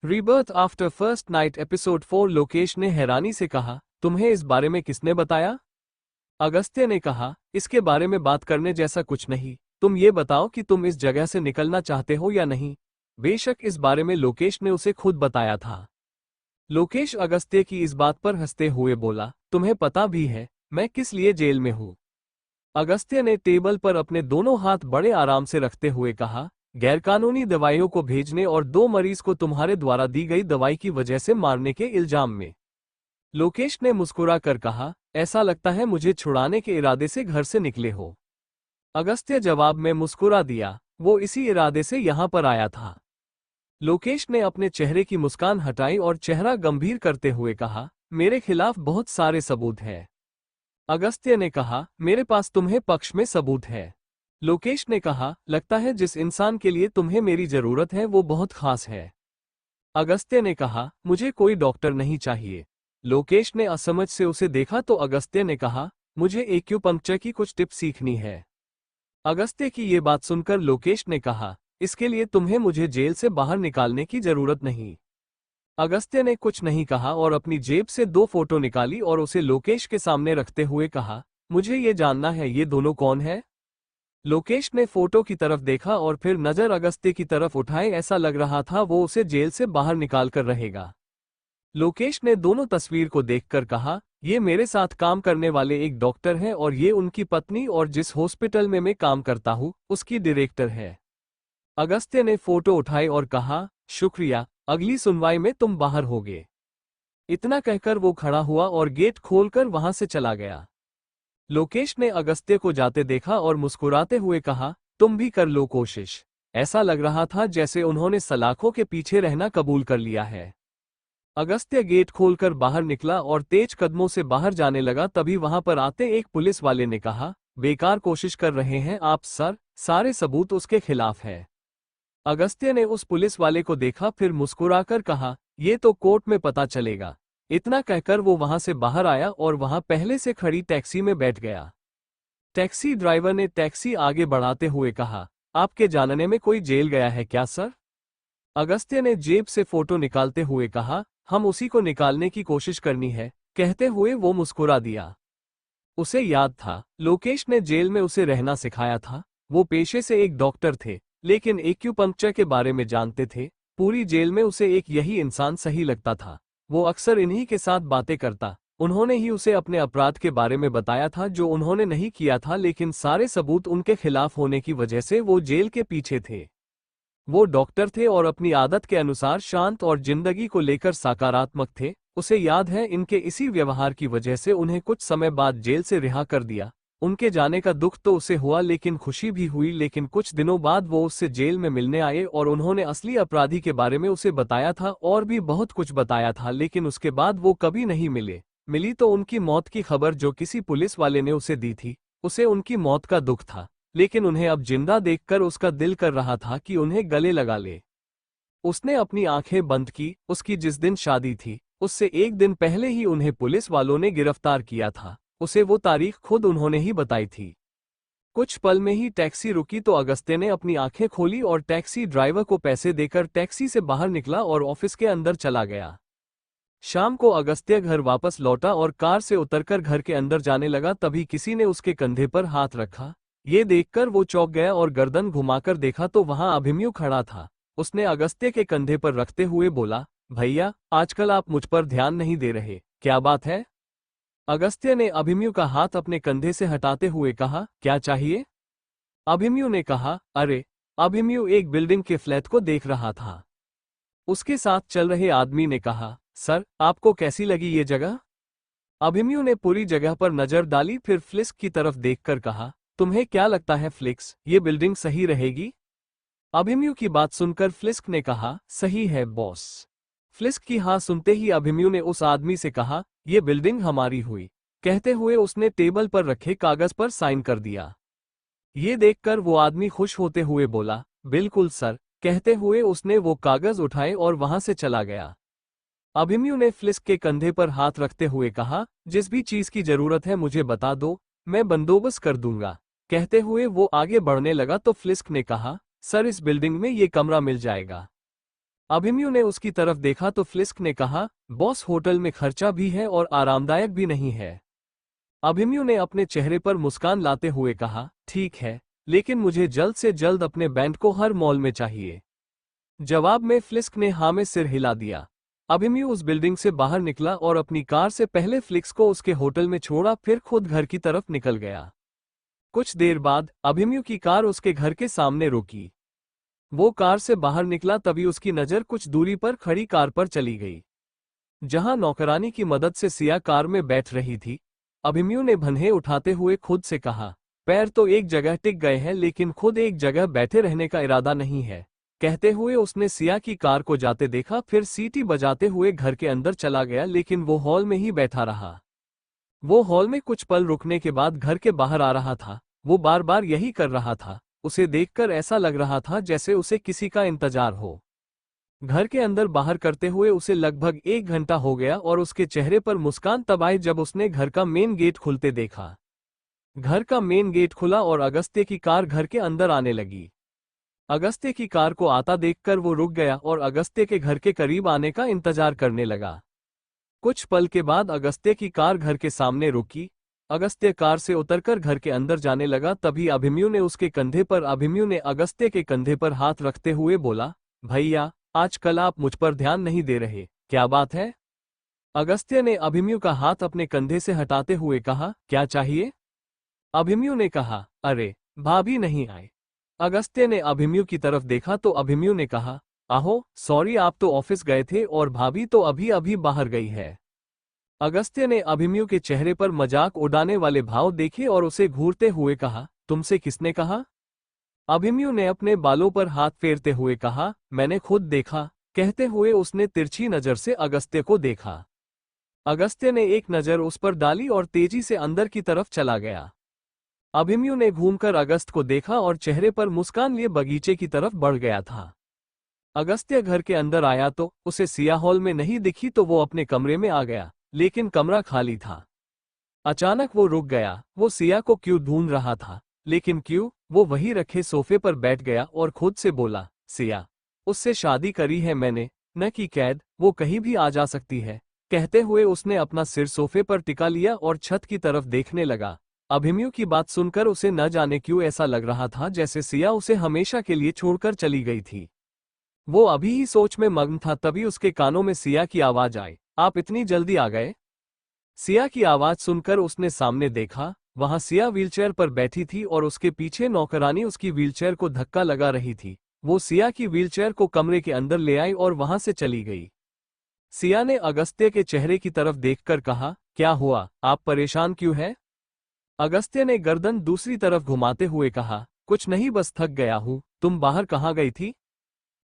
Rebirth after first night episode 4। Lokesh ने हैरानी से कहा, तुम्हें इस बारे में किसने बताया? अगस्त्य ने कहा, इसके बारे में बात करने जैसा कुछ नहीं, तुम ये बताओ कि तुम इस जगह से निकलना चाहते हो या नहीं। बेशक इस बारे में लोकेश ने उसे खुद बताया था। लोकेश अगस्त्य की इस बात पर हंसते हुए बोला, तुम्हें पता भी है मैं किस लिए जेल में हूं? अगस्त्य ने टेबल पर अपने दोनों हाथ बड़े आराम से रखते हुए कहा, गैरकानूनी दवाइयों को भेजने और 2 मरीज को तुम्हारे द्वारा दी गई दवाई की वजह से मारने के इल्जाम में। लोकेश ने मुस्कुरा कर कहा, ऐसा लगता है मुझे छुड़ाने के इरादे से घर से निकले हो। अगस्त्य जवाब में मुस्कुरा दिया, वो इसी इरादे से यहां पर आया था। लोकेश ने अपने चेहरे की मुस्कान हटाई और चेहरा गंभीर करते हुए कहा, मेरे खिलाफ बहुत सारे सबूत हैं। अगस्त्य ने कहा, मेरे पास तुम्हें पक्ष में सबूत है। लोकेश ने कहा, लगता है जिस इंसान के लिए तुम्हें मेरी जरूरत है वो बहुत खास है। अगस्त्य ने कहा, मुझे कोई डॉक्टर नहीं चाहिए। लोकेश ने असमझ से उसे देखा तो अगस्त्य ने कहा, मुझे एक्यूपंक्चर की कुछ टिप्स सीखनी है। अगस्त्य की ये बात सुनकर लोकेश ने कहा, इसके लिए तुम्हें मुझे जेल से बाहर निकालने की जरूरत नहीं। अगस्त्य ने कुछ नहीं कहा और अपनी जेब से 2 फोटो निकाली और उसे लोकेश के सामने रखते हुए कहा, मुझे ये जानना है ये दोनों कौन है? लोकेश ने फोटो की तरफ देखा और फिर नजर अगस्त्य की तरफ उठाए, ऐसा लग रहा था वो उसे जेल से बाहर निकाल कर रहेगा। लोकेश ने दोनों तस्वीर को देखकर कहा, ये मेरे साथ काम करने वाले एक डॉक्टर हैं और ये उनकी पत्नी और जिस हॉस्पिटल में मैं काम करता हूँ उसकी डायरेक्टर है। अगस्त्य ने फोटो उठाई और कहा, शुक्रिया, अगली सुनवाई में तुम बाहर होगे। इतना कहकर वो खड़ा हुआ और गेट खोलकर वहां से चला गया। लोकेश ने अगस्त्य को जाते देखा और मुस्कुराते हुए कहा, तुम भी कर लो कोशिश। ऐसा लग रहा था जैसे उन्होंने सलाखों के पीछे रहना कबूल कर लिया है। अगस्त्य गेट खोलकर बाहर निकला और तेज कदमों से बाहर जाने लगा, तभी वहां पर आते एक पुलिस वाले ने कहा, बेकार कोशिश कर रहे हैं आप सर, सारे सबूत उसके खिलाफ है। अगस्त्य ने उस पुलिस वाले को देखा, फिर मुस्कुराकर कहा, ये तो कोर्ट में पता चलेगा। इतना कहकर वो वहां से बाहर आया और वहां पहले से खड़ी टैक्सी में बैठ गया। टैक्सी ड्राइवर ने टैक्सी आगे बढ़ाते हुए कहा, आपके जानने में कोई जेल गया है क्या सर? अगस्त्य ने जेब से फोटो निकालते हुए कहा, हम उसी को निकालने की कोशिश करनी है। कहते हुए वो मुस्कुरा दिया। उसे याद था, लोकेश ने जेल में उसे रहना सिखाया था। वो पेशे से एक डॉक्टर थे, लेकिन एक्यूपंक्चर के बारे में जानते थे। पूरी जेल में उसे एक यही इंसान सही लगता था। वो अक्सर इन्हीं के साथ बातें करता। उन्होंने ही उसे अपने अपराध के बारे में बताया था जो उन्होंने नहीं किया था, लेकिन सारे सबूत उनके खिलाफ होने की वजह से वो जेल के पीछे थे। वो डॉक्टर थे और अपनी आदत के अनुसार शांत और जिंदगी को लेकर सकारात्मक थे। उसे याद है इनके इसी व्यवहार की वजह से उन्हें कुछ समय बाद जेल से रिहा कर दिया। उनके जाने का दुख तो उसे हुआ लेकिन खुशी भी हुई, लेकिन कुछ दिनों बाद वो उससे जेल में मिलने आए और उन्होंने असली अपराधी के बारे में उसे बताया था और भी बहुत कुछ बताया था, लेकिन उसके बाद वो कभी नहीं मिले। मिली तो उनकी मौत की खबर जो किसी पुलिस वाले ने उसे दी थी। उसे उनकी मौत का दुख था, लेकिन उन्हें अब जिंदा देखकर उसका दिल कर रहा था कि उन्हें गले लगा ले। उसने अपनी आंखें बंद की। उसकी जिस दिन शादी थी उससे एक दिन पहले ही उन्हें पुलिस वालों ने गिरफ्तार किया था। उसे वो तारीख खुद उन्होंने ही बताई थी। कुछ पल में ही टैक्सी रुकी तो अगस्त्य ने अपनी आंखें खोली और टैक्सी ड्राइवर को पैसे देकर टैक्सी से बाहर निकला और ऑफिस के अंदर चला गया। शाम को अगस्त्य घर वापस लौटा और कार से उतरकर घर के अंदर जाने लगा, तभी किसी ने उसके कंधे पर हाथ रखा। ये देखकर वो चौंक गया और गर्दन घुमाकर देखा तो वहां अभिमन्यु खड़ा था। उसने अगस्त्य के कंधे पर रखते हुए बोला, भैया आजकल आप मुझ पर ध्यान नहीं दे रहे, क्या बात है? अगस्त्य ने अभिमन्यु का हाथ अपने कंधे से हटाते हुए कहा, क्या चाहिए? अभिमन्यु ने कहा, अरे। अभिमन्यु एक बिल्डिंग के फ्लैट को देख रहा था। उसके साथ चल रहे आदमी ने कहा, सर आपको कैसी लगी ये जगह? अभिमन्यु ने पूरी जगह पर नजर डाली, फिर फ्लिस्क की तरफ देखकर कहा, तुम्हें क्या लगता है फ्लिक्स, ये बिल्डिंग सही रहेगी? अभिमन्यु की बात सुनकर फ्लिस्क ने कहा, सही है बॉस। फ्लिस्क की हाँ सुनते ही अभिमन्यु ने उस आदमी से कहा, ये बिल्डिंग हमारी हुई। कहते हुए उसने टेबल पर रखे कागज पर साइन कर दिया। ये देखकर वो आदमी खुश होते हुए बोला, बिल्कुल सर। कहते हुए उसने वो कागज उठाए और वहां से चला गया। अभिमन्यु ने फ्लिस्क के कंधे पर हाथ रखते हुए कहा, जिस भी चीज की जरूरत है मुझे बता दो, मैं बंदोबस्त कर दूंगा। कहते हुए वो आगे बढ़ने लगा तो फ्लिस्क ने कहा, सर इस बिल्डिंग में ये कमरा मिल जाएगा। अभिमन्यु ने उसकी तरफ देखा तो फ्लिस्क ने कहा, बॉस होटल में खर्चा भी है और आरामदायक भी नहीं है। अभिमन्यु ने अपने चेहरे पर मुस्कान लाते हुए कहा, ठीक है, लेकिन मुझे जल्द से जल्द अपने बैंड को हर मॉल में चाहिए। जवाब में फ्लिस्क ने हाँ में सिर हिला दिया। अभिमन्यु उस बिल्डिंग से बाहर निकला और अपनी कार से पहले फ्लिस्क को उसके होटल में छोड़ा, फिर खुद घर की तरफ निकल गया। कुछ देर बाद अभिमन्यु की कार उसके घर के सामने रुकी। वो कार से बाहर निकला तभी उसकी नज़र कुछ दूरी पर खड़ी कार पर चली गई, जहां नौकरानी की मदद से सिया कार में बैठ रही थी। अभिमन्यु ने भन्हे उठाते हुए खुद से कहा, पैर तो एक जगह टिक गए हैं लेकिन खुद एक जगह बैठे रहने का इरादा नहीं है। कहते हुए उसने सिया की कार को जाते देखा, फिर सीटी बजाते हुए घर के अंदर चला गया, लेकिन वो हॉल में ही बैठा रहा। वो हॉल में कुछ पल रुकने के बाद घर के बाहर आ रहा था। वो बार बार यही कर रहा था। उसे देखकर ऐसा लग रहा था जैसे उसे किसी का इंतजार हो। घर के अंदर बाहर करते हुए उसे लगभग 1 घंटा हो गया और उसके चेहरे पर मुस्कान तब आई जब उसने घर का मेन गेट खुलते देखा। घर का मेन गेट खुला और अगस्त्य की कार घर के अंदर आने लगी। अगस्त्य की कार को आता देखकर वो रुक गया और अगस्त्य के घर के करीब आने का इंतजार करने लगा। कुछ पल के बाद अगस्त्य की कार घर के सामने रुकी। अगस्त्य कार से उतरकर घर के अंदर जाने लगा, तभी अभिमन्यु ने अगस्त्य के कंधे पर हाथ रखते हुए बोला, भैया, आजकल आप मुझ पर ध्यान नहीं दे रहे, क्या बात है? अगस्त्य ने अभिमन्यु का हाथ अपने कंधे से हटाते हुए कहा, क्या चाहिए? अभिमन्यु ने कहा, अरे, भाभी नहीं आए। अगस्त्य ने अभिमन्यु की तरफ देखा तो अभिमन्यु ने कहा, आहो, सॉरी, आप तो ऑफिस गए थे और भाभी तो अभी अभी बाहर गई है। अगस्त्य ने अभिमन्यु के चेहरे पर मजाक उड़ाने वाले भाव देखे और उसे घूरते हुए कहा, तुमसे किसने कहा? अभिमन्यु ने अपने बालों पर हाथ फेरते हुए कहा, मैंने खुद देखा। कहते हुए उसने तिरछी नजर से अगस्त्य को देखा। अगस्त्य ने एक नजर उस पर डाली और तेजी से अंदर की तरफ चला गया। अभिमन्यु ने घूमकर अगस्त को देखा और चेहरे पर मुस्कान लिए बगीचे की तरफ बढ़ गया था। अगस्त्य घर के अंदर आया तो उसे सिया हॉल में नहीं दिखी तो वो अपने कमरे में आ गया, लेकिन कमरा खाली था। अचानक वो रुक गया। वो सिया को क्यों ढूंढ रहा था, लेकिन क्यों? वो वही रखे सोफे पर बैठ गया और खुद से बोला, सिया, उससे शादी करी है मैंने, न कि कैद, वो कहीं भी आ जा सकती है। कहते हुए उसने अपना सिर सोफे पर टिका लिया और छत की तरफ देखने लगा। अभिमन्यु की बात सुनकर उसे न जाने क्यों ऐसा लग रहा था जैसे सिया उसे हमेशा के लिए छोड़कर चली गई थी। वो अभी ही सोच में मग्न था, तभी उसके कानों में सिया की आवाज आई, आप इतनी जल्दी आ गए? सिया की आवाज सुनकर उसने सामने देखा। वहां सिया व्हीलचेयर पर बैठी थी और उसके पीछे नौकरानी उसकी व्हीलचेयर को धक्का लगा रही थी। वो सिया की व्हीलचेयर को कमरे के अंदर ले आई और वहां से चली गई। सिया ने अगस्त्य के चेहरे की तरफ देखकर कहा, क्या हुआ, आप परेशान क्यों हैं? अगस्त्य ने गर्दन दूसरी तरफ घुमाते हुए कहा, कुछ नहीं, बस थक गया हूं। तुम बाहर कहाँ गई थी?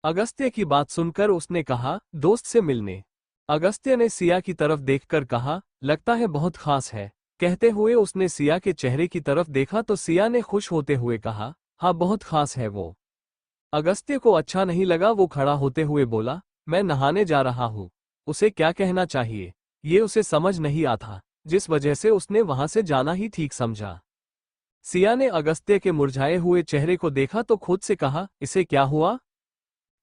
अगस्त्य की बात सुनकर उसने कहा, दोस्त से मिलने। अगस्त्य ने सिया की तरफ देखकर कहा, लगता है बहुत खास है। कहते हुए उसने सिया के चेहरे की तरफ देखा तो सिया ने खुश होते हुए कहा, हाँ, बहुत खास है वो। अगस्त्य को अच्छा नहीं लगा। वो खड़ा होते हुए बोला, मैं नहाने जा रहा हूँ। उसे क्या कहना चाहिए, ये उसे समझ नहीं आता, जिस वजह से उसने वहां से जाना ही ठीक समझा। सिया ने अगस्त्य के मुरझाए हुए चेहरे को देखा तो खुद से कहा, इसे क्या हुआ?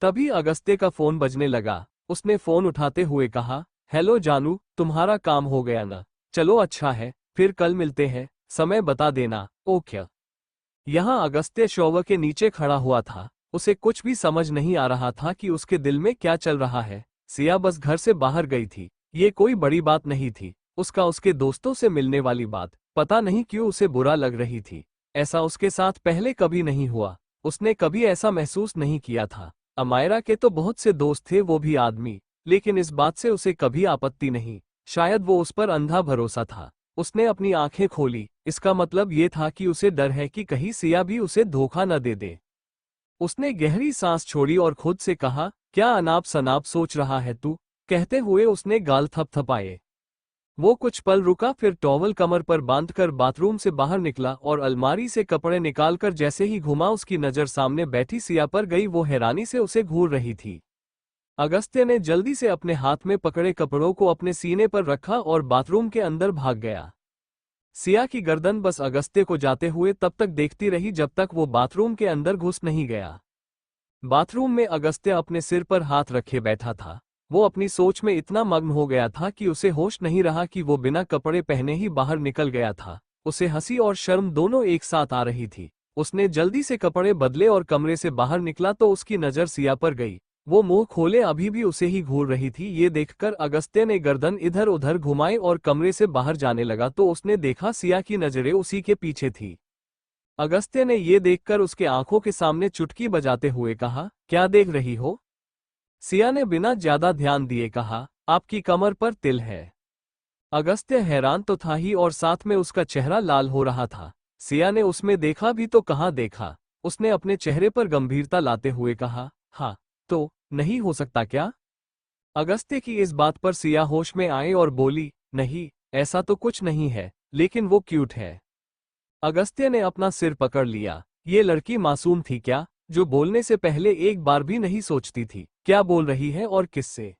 तभी अगस्त्य का फोन बजने लगा। उसने फोन उठाते हुए कहा, हेलो जानू, तुम्हारा काम हो गया ना? चलो अच्छा है, फिर कल मिलते हैं, समय बता देना, ओके। यहाँ अगस्त्य शॉवर के नीचे खड़ा हुआ था। उसे कुछ भी समझ नहीं आ रहा था कि उसके दिल में क्या चल रहा है। सिया बस घर से बाहर गई थी, ये कोई बड़ी बात नहीं थी। उसके दोस्तों से मिलने वाली बात पता नहीं क्यों उसे बुरा लग रही थी। ऐसा उसके साथ पहले कभी नहीं हुआ। उसने कभी ऐसा महसूस नहीं किया था। अमायरा के तो बहुत से दोस्त थे, वो भी आदमी, लेकिन इस बात से उसे कभी आपत्ति नहीं। शायद वो उस पर अंधा भरोसा था। उसने अपनी आंखें खोली। इसका मतलब ये था कि उसे डर है कि कहीं सिया भी उसे धोखा न दे दे। उसने गहरी सांस छोड़ी और खुद से कहा, क्या अनाप शनाप सोच रहा है तू? कहते हुए उसने गाल थपथपाए। वो कुछ पल रुका, फिर टॉवल कमर पर बांधकर बाथरूम से बाहर निकला और अलमारी से कपड़े निकालकर जैसे ही घुमा उसकी नजर सामने बैठी सिया पर गई। वो हैरानी से उसे घूर रही थी। अगस्त्य ने जल्दी से अपने हाथ में पकड़े कपड़ों को अपने सीने पर रखा और बाथरूम के अंदर भाग गया। सिया की गर्दन बस अगस्त्य को जाते हुए तब तक देखती रही जब तक वो बाथरूम के अंदर घुस नहीं गया। बाथरूम में अगस्त्य अपने सिर पर हाथ रखे बैठा था। वो अपनी सोच में इतना मग्न हो गया था कि उसे होश नहीं रहा कि वो बिना कपड़े पहने ही बाहर निकल गया था। उसे हंसी और शर्म दोनों एक साथ आ रही थी। उसने जल्दी से कपड़े बदले और कमरे से बाहर निकला तो उसकी नज़र सिया पर गई। वो मुंह खोले अभी भी उसे ही घूर रही थी। ये देखकर अगस्त्य ने गर्दन इधर उधर घुमाई और कमरे से बाहर जाने लगा तो उसने देखा सिया की नजरें उसी के पीछे थी। अगस्त्य ने ये देखकर उसके आंखों के सामने चुटकी बजाते हुए कहा, क्या देख रही हो? सिया ने बिना ज्यादा ध्यान दिए कहा, आपकी कमर पर तिल है। अगस्त्य हैरान तो था ही और साथ में उसका चेहरा लाल हो रहा था। सिया ने उसमें देखा भी तो कहाँ देखा। उसने अपने चेहरे पर गंभीरता लाते हुए कहा, हाँ तो नहीं हो सकता क्या? अगस्त्य की इस बात पर सिया होश में आए और बोली, नहीं ऐसा तो कुछ नहीं है, लेकिन वो क्यूट है। अगस्त्य ने अपना सिर पकड़ लिया। ये लड़की मासूम थी क्या, जो बोलने से पहले एक बार भी नहीं सोचती थी क्या बोल रही है और किससे?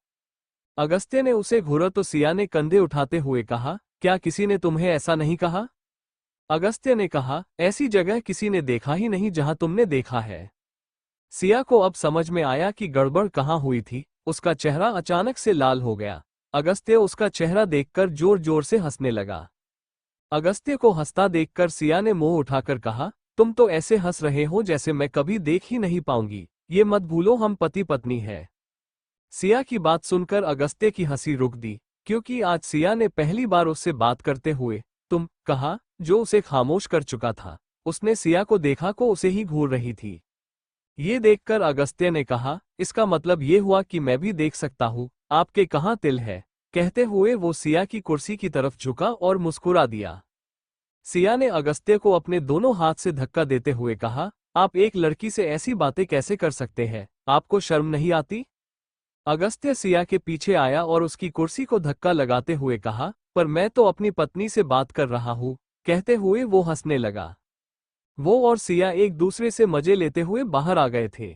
अगस्त्य ने उसे घूरा तो सिया ने कंधे उठाते हुए कहा, क्या किसी ने तुम्हें ऐसा नहीं कहा? अगस्त्य ने कहा, ऐसी जगह किसी ने देखा ही नहीं जहां तुमने देखा है। सिया को अब समझ में आया कि गड़बड़ कहाँ हुई थी। उसका चेहरा अचानक से लाल हो गया। अगस्त्य उसका चेहरा देखकर जोर जोर से हंसने लगा। अगस्त्य को हंसता देखकर सिया ने मुंह उठाकर कहा, तुम तो ऐसे हंस रहे हो जैसे मैं कभी देख ही नहीं पाऊंगी। ये मत भूलो हम पति पत्नी हैं। सिया की बात सुनकर अगस्त्य की हंसी रुक दी, क्योंकि आज सिया ने पहली बार उससे बात करते हुए तुम कहा, जो उसे खामोश कर चुका था। उसने सिया को देखा को उसे ही घूर रही थी। ये देखकर अगस्त्य ने कहा, इसका मतलब ये हुआ कि मैं भी देख सकता हूँ, आपके कहाँ तिल है? कहते हुए वो सिया की कुर्सी की तरफ झुका और मुस्कुरा दिया। सिया ने अगस्त्य को अपने दोनों हाथ से धक्का देते हुए कहा, आप एक लड़की से ऐसी बातें कैसे कर सकते हैं? आपको शर्म नहीं आती? अगस्त्य सिया के पीछे आया और उसकी कुर्सी को धक्का लगाते हुए कहा, पर मैं तो अपनी पत्नी से बात कर रहा हूँ। कहते हुए वो हंसने लगा। वो और सिया एक दूसरे से मजे लेते हुए बाहर आ गए थे।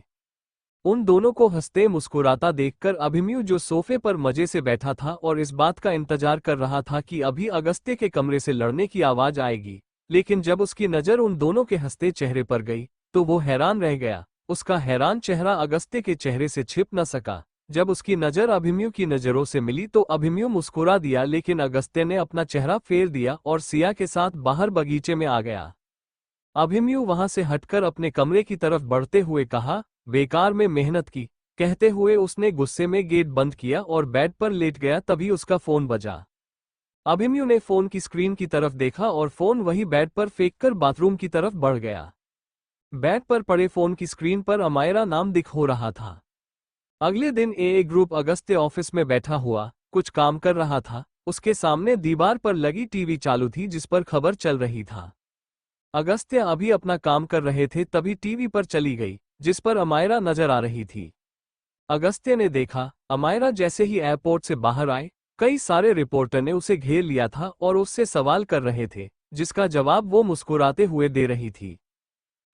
उन दोनों को हंसते मुस्कुराता देखकर अभिमन्यु, जो सोफे पर मजे से बैठा था और इस बात का इंतजार कर रहा था कि अभी अगस्त्य के कमरे से लड़ने की आवाज आएगी, लेकिन जब उसकी नजर उन दोनों के हंसते चेहरे पर गई तो वो हैरान रह गया। उसका हैरान चेहरा अगस्त्य के चेहरे से छिप न सका। जब उसकी नजर अभिमन्यु की नजरों से मिली तो अभिमन्यु मुस्कुरा दिया, लेकिन अगस्त्य ने अपना चेहरा फेर दिया और सिया के साथ बाहर बगीचे में आ गया। अभिमन्यु वहां से हटकर अपने कमरे की तरफ बढ़ते हुए कहा, बेकार में मेहनत की। कहते हुए उसने गुस्से में गेट बंद किया और बेड पर लेट गया। तभी उसका फोन बजा। अभिमन्यु ने फोन की स्क्रीन की तरफ देखा और फोन वही बेड पर फेंककर बाथरूम की तरफ बढ़ गया। बेड पर पड़े फोन की स्क्रीन पर अमायरा नाम दिख हो रहा था। अगले दिन ए ग्रुप अगस्त्य ऑफिस में बैठा हुआ कुछ काम कर रहा था। उसके सामने दीवार पर लगी टीवी चालू थी जिस पर खबर चल रही था। अगस्त्य अभी अपना काम कर रहे थे तभी टीवी पर चली गई, जिस पर अमायरा नजर आ रही थी। अगस्त्य ने देखा, अमायरा जैसे ही एयरपोर्ट से बाहर आए, कई सारे रिपोर्टर ने उसे घेर लिया था और उससे सवाल कर रहे थे, जिसका जवाब वो मुस्कुराते हुए दे रही थी।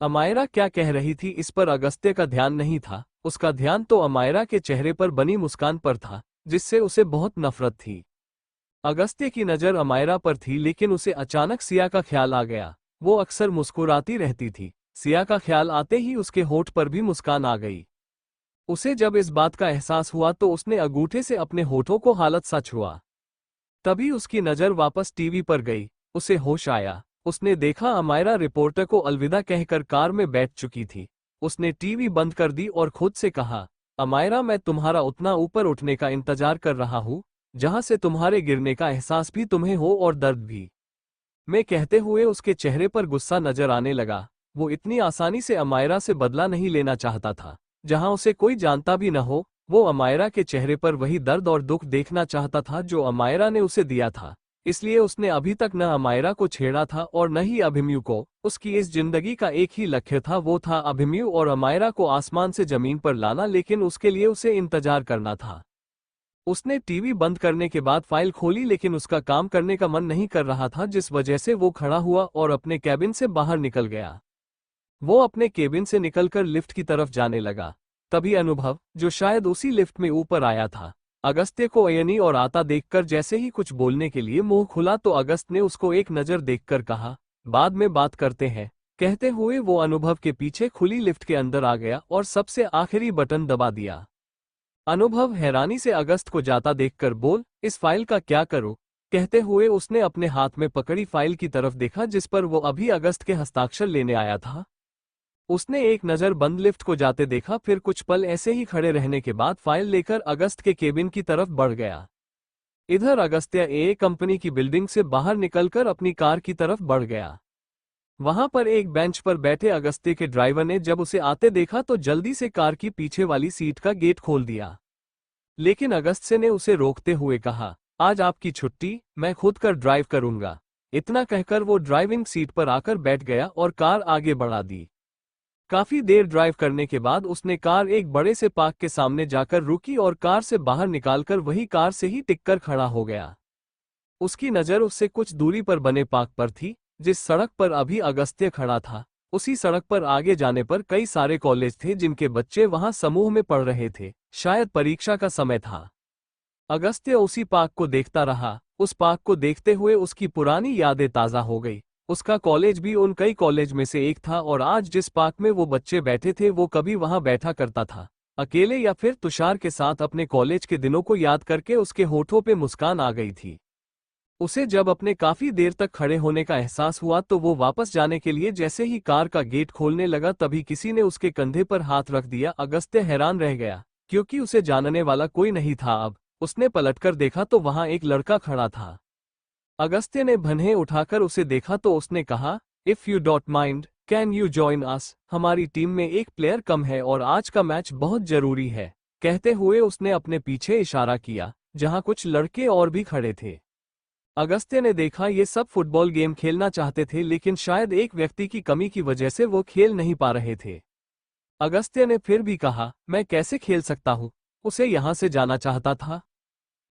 अमायरा क्या कह रही थी इस पर अगस्त्य का ध्यान नहीं था। उसका ध्यान तो अमायरा के चेहरे पर बनी मुस्कान पर था, जिससे उसे बहुत नफरत थी। अगस्त्य की नज़र अमायरा पर थी, लेकिन उसे अचानक सिया का ख्याल आ गया। वो अक्सर मुस्कुराती रहती थी। सिया का ख्याल आते ही उसके होठ पर भी मुस्कान आ गई। उसे जब इस बात का एहसास हुआ तो उसने अंगूठे से अपने होठों को हालत सा छुआ। तभी उसकी नज़र वापस टीवी पर गई। उसे होश आया। उसने देखा अमायरा रिपोर्टर को अलविदा कहकर कार में बैठ चुकी थी। उसने टीवी बंद कर दी और खुद से कहा, अमायरा मैं तुम्हारा उतना ऊपर उठने का इंतजार कर रहा हूँ जहां से तुम्हारे गिरने का एहसास भी तुम्हें हो और दर्द भी। मैं कहते हुए उसके चेहरे पर गुस्सा नजर आने लगा। वो इतनी आसानी से अमायरा से बदला नहीं लेना चाहता था। जहां उसे कोई जानता भी न हो, वो अमायरा के चेहरे पर वही दर्द और दुख देखना चाहता था जो अमायरा ने उसे दिया था। इसलिए उसने अभी तक न अमायरा को छेड़ा था और न ही अभिमन्यु को। उसकी इस जिंदगी का एक ही लक्ष्य था, वो था अभिमन्यु और अमायरा को आसमान से जमीन पर लाना, लेकिन उसके लिए उसे इंतजार करना था। उसने टीवी बंद करने के बाद फाइल खोली, लेकिन उसका काम करने का मन नहीं कर रहा था, जिस वजह से वो खड़ा हुआ और अपने कैबिन से बाहर निकल गया। वो अपने केबिन से निकलकर लिफ्ट की तरफ जाने लगा। तभी अनुभव, जो शायद उसी लिफ्ट में ऊपर आया था, अगस्त्य को अयनी और आता देखकर जैसे ही कुछ बोलने के लिए मुंह खुला तो अगस्त ने उसको एक नज़र देखकर कहा, बाद में बात करते हैं, कहते हुए वो अनुभव के पीछे खुली लिफ्ट के अंदर आ गया और सबसे आखिरी बटन दबा दिया। अनुभव हैरानी से अगस्त को जाता देखकर बोल, इस फाइल का क्या करूं? कहते हुए उसने अपने हाथ में पकड़ी फाइल की तरफ देखा जिस पर वो अभी अगस्त के हस्ताक्षर लेने आया था। उसने एक नज़र बंद लिफ्ट को जाते देखा, फिर कुछ पल ऐसे ही खड़े रहने के बाद फाइल लेकर अगस्त के केबिन की तरफ बढ़ गया। इधर अगस्त्य ए कंपनी की बिल्डिंग से बाहर निकलकर अपनी कार की तरफ बढ़ गया। वहां पर एक बेंच पर बैठे अगस्त्य के ड्राइवर ने जब उसे आते देखा तो जल्दी से कार की पीछे वाली सीट का गेट खोल दिया। लेकिन अगस्त्य ने उसे रोकते हुए कहा, आज आपकी छुट्टी, मैं खुद कर ड्राइव करूंगा। इतना कहकर वो ड्राइविंग सीट पर आकर बैठ गया और कार आगे बढ़ा दी। काफी देर ड्राइव करने के बाद उसने कार एक बड़े से पार्क के सामने जाकर रुकी और कार से बाहर निकालकर वही कार से ही टिककर खड़ा हो गया। उसकी नज़र उससे कुछ दूरी पर बने पार्क पर थी, जिस सड़क पर अभी अगस्त्य खड़ा था। उसी सड़क पर आगे जाने पर कई सारे कॉलेज थे जिनके बच्चे वहां समूह में पढ़ रहे थे। शायद परीक्षा का समय था। अगस्त्य उसी पार्क को देखता रहा। उस पार्क को देखते हुए उसकी पुरानी यादें ताज़ा हो गई। उसका कॉलेज भी उन कई कॉलेज में से एक था और आज जिस पार्क में वो बच्चे बैठे थे वो कभी वहां बैठा करता था, अकेले या फिर तुषार के साथ। अपने कॉलेज के दिनों को याद करके उसके होठों पे मुस्कान आ गई थी। उसे जब अपने काफी देर तक खड़े होने का एहसास हुआ तो वो वापस जाने के लिए जैसे ही कार का गेट खोलने लगा तभी किसी ने उसके कंधे पर हाथ रख दिया। अगस्त्य हैरान रह गया क्योंकि उसे जानने वाला कोई नहीं था। अब उसने पलटकर देखा तो वहां एक लड़का खड़ा था। अगस्त्य ने भन्हे उठाकर उसे देखा तो उसने कहा, if you don't mind can you join us? हमारी टीम में एक प्लेयर कम है और आज का मैच बहुत जरूरी है। कहते हुए उसने अपने पीछे इशारा किया जहां कुछ लड़के और भी खड़े थे। अगस्त्य ने देखा ये सब फुटबॉल गेम खेलना चाहते थे लेकिन शायद एक व्यक्ति की कमी की वजह से वो खेल नहीं पा रहे थे। अगस्त्य ने फिर भी कहा, मैं कैसे खेल सकता हूँ? उसे यहाँ से जाना चाहता था।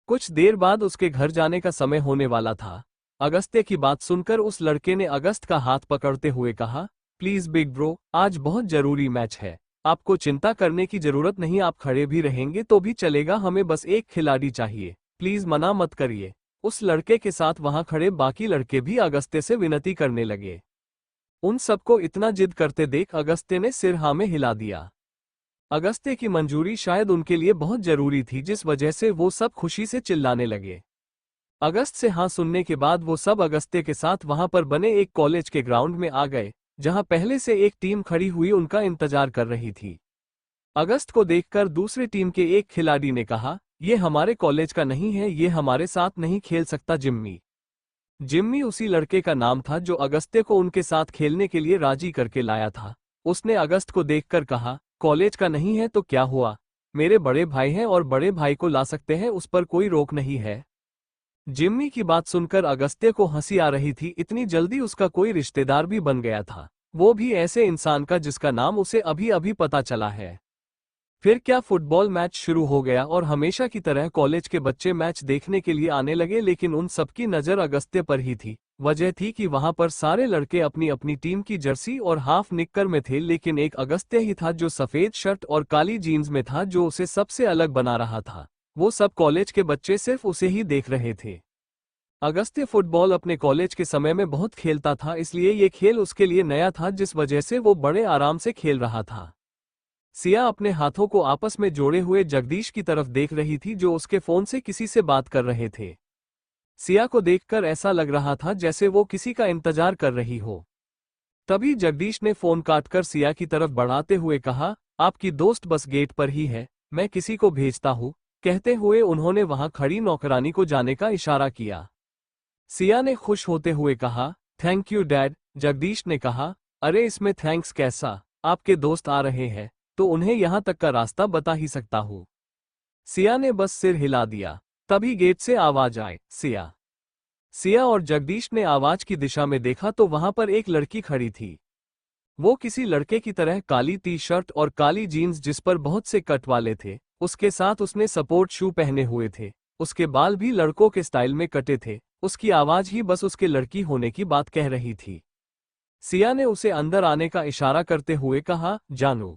कुछ देर बाद उसके घर जाने का समय होने वाला था। अगस्त्य की बात सुनकर उस लड़के ने अगस्त का हाथ पकड़ते हुए कहा, प्लीज बिग ब्रो, आज बहुत जरूरी मैच है। आपको चिंता करने की जरूरत नहीं, आप खड़े भी रहेंगे तो भी चलेगा, हमें बस एक खिलाड़ी चाहिए, प्लीज मना मत करिए। उस लड़के के साथ वहां खड़े बाकी लड़के भी अगस्त्य से विनती करने लगे। उन सबको इतना जिद करते देख अगस्त्य ने सिर हाँ में हिला दिया। अगस्त्य की मंजूरी शायद उनके लिए बहुत जरूरी थी, जिस वजह से वो सब खुशी से चिल्लाने लगे। अगस्त से हाँ सुनने के बाद वो सब अगस्त्य के साथ वहां पर बने एक कॉलेज के ग्राउंड में आ गए, जहां पहले से एक टीम खड़ी हुई उनका इंतजार कर रही थी। अगस्त को देखकर दूसरी टीम के एक खिलाड़ी ने कहा, ये हमारे कॉलेज का नहीं है, ये हमारे साथ नहीं खेल सकता। जिम्मी। जिम्मी उसी लड़के का नाम था जो अगस्त्य को उनके साथ खेलने के लिए राजी करके लाया था। उसने अगस्त को देखकर कहा, कॉलेज का नहीं है तो क्या हुआ, मेरे बड़े भाई हैं और बड़े भाई को ला सकते हैं, उस पर कोई रोक नहीं है। जिम्मी की बात सुनकर अगस्त्य को हंसी आ रही थी। इतनी जल्दी उसका कोई रिश्तेदार भी बन गया था, वो भी ऐसे इंसान का जिसका नाम उसे अभी अभी पता चला है। फिर क्या फुटबॉल मैच शुरू हो गया और हमेशा की तरह कॉलेज के बच्चे मैच देखने के लिए आने लगे, लेकिन उन सबकी नज़र अगस्त्य पर ही थी। वजह थी कि वहां पर सारे लड़के अपनी अपनी टीम की जर्सी और हाफ निक्कर में थे, लेकिन एक अगस्त्य ही था जो सफेद शर्ट और काली जीन्स में था, जो उसे सबसे अलग बना रहा था। वो सब कॉलेज के बच्चे सिर्फ उसे ही देख रहे थे। अगस्त्य फुटबॉल अपने कॉलेज के समय में बहुत खेलता था, इसलिए ये खेल उसके लिए नया था, जिस वजह से वो बड़े आराम से खेल रहा था। सिया अपने हाथों को आपस में जोड़े हुए जगदीश की तरफ देख रही थी, जो उसके फोन से किसी से बात कर रहे थे। सिया को देखकर ऐसा लग रहा था जैसे वो किसी का इंतजार कर रही हो। तभी जगदीश ने फोन काटकर सिया की तरफ बढ़ाते हुए कहा, आपकी दोस्त बस गेट पर ही है, मैं किसी को भेजता हूँ। कहते हुए उन्होंने वहां खड़ी नौकरानी को जाने का इशारा किया। सिया ने खुश होते हुए कहा, थैंक यू डैड। जगदीश ने कहा, अरे इसमें थैंक्स कैसा, आपके दोस्त आ रहे हैं तो उन्हें यहां तक का रास्ता बता ही सकता हूँ। सिया ने बस सिर हिला दिया। तभी गेट से आवाज आए, सिया। सिया और जगदीश ने आवाज की दिशा में देखा तो वहां पर एक लड़की खड़ी थी। वो किसी लड़के की तरह काली टी शर्ट और काली जीन्स जिस पर बहुत से कट वाले थे, उसके साथ उसने सपोर्ट शू पहने हुए थे। उसके बाल भी लड़कों के स्टाइल में कटे थे। उसकी आवाज ही बस उसके लड़की होने की बात कह रही थी। सिया ने उसे अंदर आने का इशारा करते हुए कहा, जानू।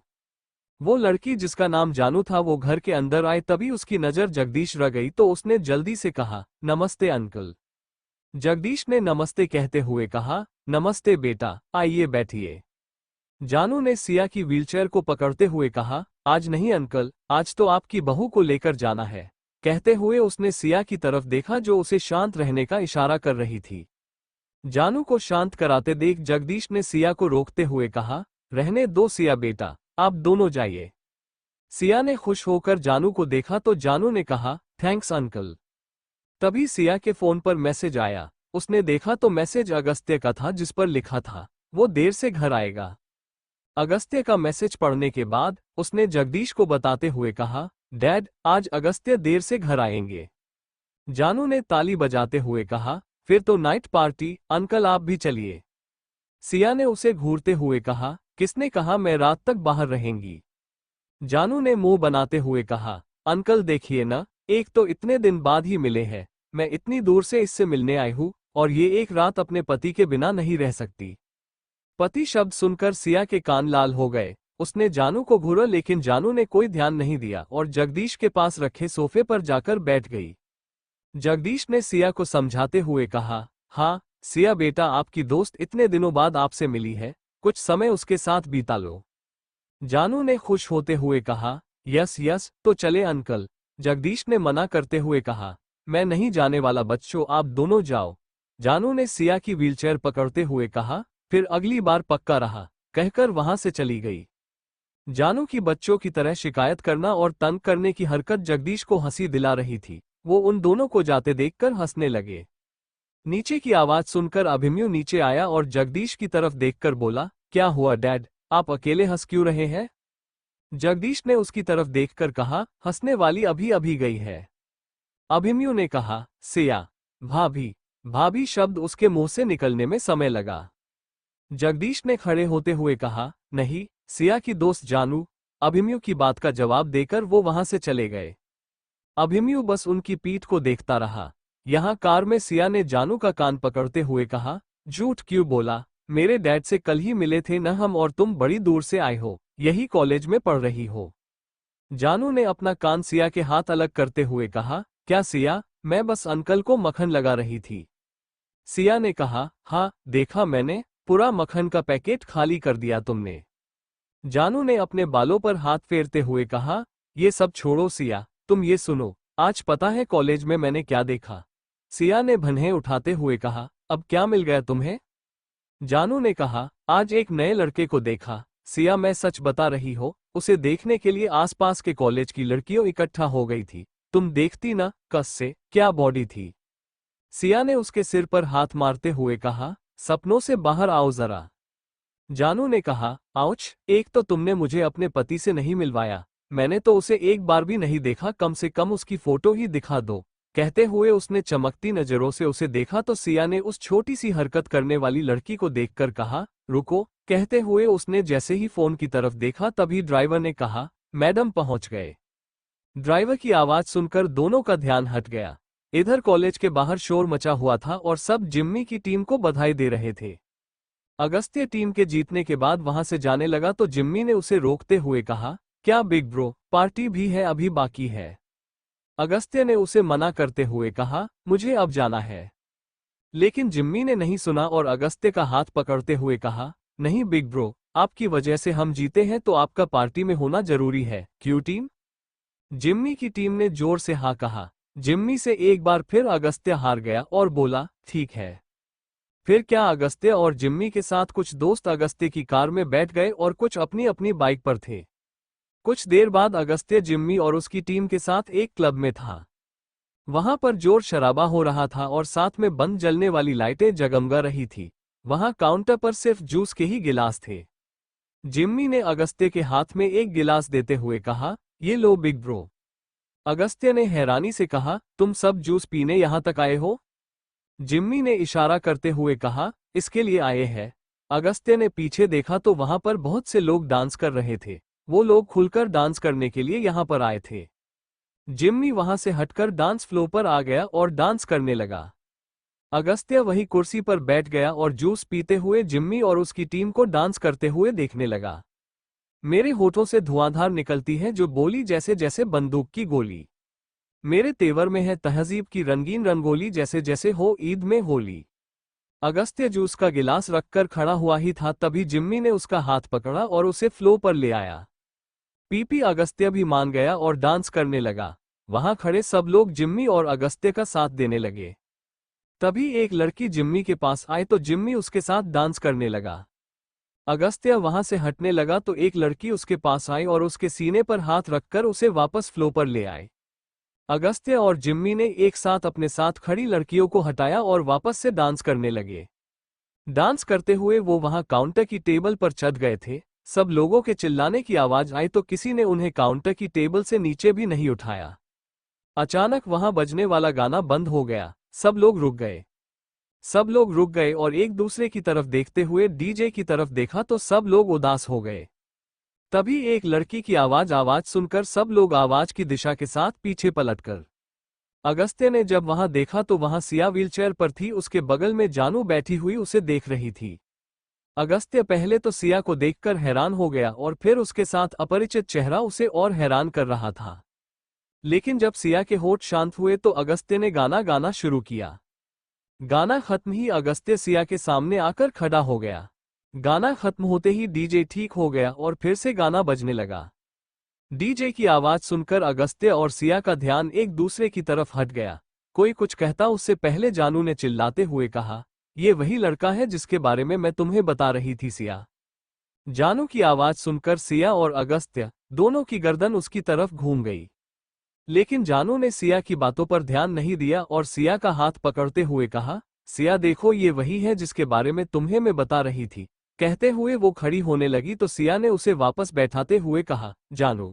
वो लड़की जिसका नाम जानू था वो घर के अंदर आए, तभी उसकी नज़र जगदीश रह गई तो उसने जल्दी से कहा, नमस्ते अंकल। जगदीश ने नमस्ते कहते हुए कहा, नमस्ते बेटा, आइए बैठिए। जानू ने सिया की व्हीलचेयर को पकड़ते हुए कहा, आज नहीं अंकल, आज तो आपकी बहू को लेकर जाना है। कहते हुए उसने सिया की तरफ देखा जो उसे शांत रहने का इशारा कर रही थी। जानू को शांत कराते देख जगदीश ने सिया को रोकते हुए कहा, रहने दो सिया बेटा, आप दोनों जाइए। सिया ने खुश होकर जानू को देखा तो जानू ने कहा, थैंक्स अंकल। तभी सिया के फोन पर मैसेज आया। उसने देखा तो मैसेज अगस्त्य का था जिस पर लिखा था, वो देर से घर आएगा। अगस्त्य का मैसेज पढ़ने के बाद उसने जगदीश को बताते हुए कहा, डैड, आज अगस्त्य देर से घर आएंगे। जानू ने ताली बजाते हुए कहा, फिर तो नाइट पार्टी, अंकल आप भी चलिए। सिया ने उसे घूरते हुए कहा, किसने कहा मैं रात तक बाहर रहेंगी। जानू ने मुंह बनाते हुए कहा, अंकल देखिए ना, एक तो इतने दिन बाद ही मिले हैं, मैं इतनी दूर से इससे मिलने आई हूँ और ये एक रात अपने पति के बिना नहीं रह सकती। पति शब्द सुनकर सिया के कान लाल हो गए। उसने जानू को घूरा लेकिन जानू ने कोई ध्यान नहीं दिया और जगदीश के पास रखे सोफे पर जाकर बैठ गई। जगदीश ने सिया को समझाते हुए कहा, हाँ सिया बेटा, आपकी दोस्त इतने दिनों बाद आपसे मिली है, कुछ समय उसके साथ बीता लो। जानू ने खुश होते हुए कहा, यस यस, तो चले अंकल। जगदीश ने मना करते हुए कहा, मैं नहीं जाने वाला बच्चों, आप दोनों जाओ। जानू ने सिया की व्हीलचेयर पकड़ते हुए कहा, फिर अगली बार पक्का रहा, कहकर वहां से चली गई। जानू की बच्चों की तरह शिकायत करना और तंग करने की हरकत जगदीश को हंसी दिला रही थी। वो उन दोनों को जाते देखकर हंसने लगे। नीचे की आवाज सुनकर अभिमन्यु नीचे आया और जगदीश की तरफ देखकर बोला, क्या हुआ डैड, आप अकेले हंस क्यों रहे हैं। जगदीश ने उसकी तरफ देखकर कहा, हंसने वाली अभी अभी गई है। अभिमन्यु ने कहा, सिया। भाभी। भाभी शब्द उसके मुंह से निकलने में समय लगा। जगदीश ने खड़े होते हुए कहा, नहीं, सिया की दोस्त जानू। अभिमन्यु की बात का जवाब देकर वो वहां से चले गए। अभिमन्यु बस उनकी पीठ को देखता रहा। यहाँ कार में सिया ने जानू का कान पकड़ते हुए कहा, झूठ क्यों बोला, मेरे डैड से कल ही मिले थे न हम, और तुम बड़ी दूर से आए हो, यही कॉलेज में पढ़ रही हो। जानू ने अपना कान सिया के हाथ अलग करते हुए कहा, क्या सिया, मैं बस अंकल को मक्खन लगा रही थी। सिया ने कहा, हाँ देखा मैंने, पूरा मक्खन का पैकेट खाली कर दिया तुमने। जानू ने अपने बालों पर हाथ फेरते हुए कहा, ये सब छोड़ो सिया, तुम ये सुनो, आज पता है कॉलेज में मैंने क्या देखा। सिया ने भन्हे उठाते हुए कहा, अब क्या मिल गया तुम्हें। जानू ने कहा, आज एक नए लड़के को देखा। सिया मैं सच बता रही हो, उसे देखने के लिए आसपास के कॉलेज की लड़कियों इकट्ठा हो गई थी। तुम देखती ना, कस से, क्या बॉडी थी। सिया ने उसके सिर पर हाथ मारते हुए कहा, सपनों से बाहर आओ जरा। जानू ने कहा, आउच, एक तो तुमने मुझे अपने पति से नहीं मिलवाया, मैंने तो उसे एक बार भी नहीं देखा, कम से कम उसकी फोटो ही दिखा दो। कहते हुए उसने चमकती नजरों से उसे देखा तो सिया ने उस छोटी सी हरकत करने वाली लड़की को देखकर कहा, रुको। कहते हुए उसने जैसे ही फोन की तरफ देखा तभी ड्राइवर ने कहा, मैडम पहुंच गए। ड्राइवर की आवाज सुनकर दोनों का ध्यान हट गया। इधर कॉलेज के बाहर शोर मचा हुआ था और सब जिम्मी की टीम को बधाई दे रहे थे। अगस्त्य टीम के जीतने के बाद वहां से जाने लगा तो जिम्मी ने उसे रोकते हुए कहा, क्या बिग ब्रो, पार्टी भी है, अभी बाकी है। अगस्त्य ने उसे मना करते हुए कहा, मुझे अब जाना है। लेकिन जिम्मी ने नहीं सुना और अगस्त्य का हाथ पकड़ते हुए कहा, नहीं बिग ब्रो, आपकी वजह से हम जीते हैं तो आपका पार्टी में होना जरूरी है, क्यों टीम। जिम्मी की टीम ने जोर से हाँ कहा। जिम्मी से एक बार फिर अगस्त्य हार गया और बोला, ठीक है। फिर क्या अगस्त्य और जिम्मी के साथ कुछ दोस्त अगस्त्य की कार में बैठ गए और कुछ अपनी अपनी बाइक पर थे। कुछ देर बाद अगस्त्य जिम्मी और उसकी टीम के साथ एक क्लब में था। वहां पर जोर शराबा हो रहा था और साथ में बंद जलने वाली लाइटें जगमगा रही थी। वहां काउंटर पर सिर्फ जूस के ही गिलास थे। जिम्मी ने अगस्त्य के हाथ में एक गिलास देते हुए कहा, ये लो बिग ब्रो। अगस्त्य ने हैरानी से कहा, तुम सब जूस पीने यहां तक आए हो। जिम्मी ने इशारा करते हुए कहा, इसके लिए आए हैं। अगस्त्य ने पीछे देखा तो वहां पर बहुत से लोग डांस कर रहे थे। वो लोग खुलकर डांस करने के लिए यहां पर आए थे। जिम्मी वहां से हटकर डांस फ्लोर पर आ गया और डांस करने लगा। अगस्त्य वही कुर्सी पर बैठ गया और जूस पीते हुए जिम्मी और उसकी टीम को डांस करते हुए देखने लगा। मेरे होठों से धुआंधार निकलती है जो बोली, जैसे जैसे बंदूक की गोली। मेरे तेवर में है तहजीब की रंगीन रंगोली, जैसे जैसे हो ईद में होली। अगस्त्य जूस का गिलास रखकर खड़ा हुआ ही था, तभी जिम्मी ने उसका हाथ पकड़ा और उसे फ्लो पर ले आया। पीपी अगस्त्य भी मान गया और डांस करने लगा। वहां खड़े सब लोग जिम्मी और अगस्त्य का साथ देने लगे। तभी एक लड़की जिम्मी के पास आई तो जिम्मी उसके साथ डांस करने लगा। अगस्त्य वहां से हटने लगा तो एक लड़की उसके पास आई और उसके सीने पर हाथ रखकर उसे वापस फ्लो पर ले आए। अगस्त्य और जिम्मी ने एक साथ अपने साथ खड़ी लड़कियों को हटाया और वापस से डांस करने लगे। डांस करते हुए वो वहां काउंटर की टेबल पर चढ़ गए थे। सब लोगों के चिल्लाने की आवाज आई तो किसी ने उन्हें काउंटर की टेबल से नीचे भी नहीं उठाया। अचानक वहां बजने वाला गाना बंद हो गया। सब लोग रुक गए और एक दूसरे की तरफ देखते हुए डीजे की तरफ देखा तो सब लोग उदास हो गए। तभी एक लड़की की आवाज सुनकर सब लोग आवाज की दिशा के साथ पीछे पलटकर अगस्त्य ने जब वहां देखा तो वहां सिया व्हीलचेयर पर थी, उसके बगल में जानू बैठी हुई उसे देख रही थी। अगस्त्य पहले तो सिया को देखकर हैरान हो गया और फिर उसके साथ अपरिचित चेहरा उसे और हैरान कर रहा था। लेकिन जब सिया के होठ शांत हुए तो अगस्त्य ने गाना गाना शुरू किया। गाना खत्म ही अगस्त्य सिया के सामने आकर खड़ा हो गया। गाना खत्म होते ही डीजे ठीक हो गया और फिर से गाना बजने लगा। डीजे की आवाज सुनकर अगस्त्य और सिया का ध्यान एक दूसरे की तरफ हट गया। कोई कुछ कहता उससे पहले जानू ने चिल्लाते हुए कहा, ये वही लड़का है जिसके बारे में मैं तुम्हें बता रही थी सिया। जानू की आवाज सुनकर सिया और अगस्त्य दोनों की गर्दन उसकी तरफ घूम गई। लेकिन जानू ने सिया की बातों पर ध्यान नहीं दिया और सिया का हाथ पकड़ते हुए कहा, सिया देखो ये वही है जिसके बारे में तुम्हें मैं बता रही थी। कहते हुए वो खड़ी होने लगी तो सिया ने उसे वापस बैठाते हुए कहा, जानू।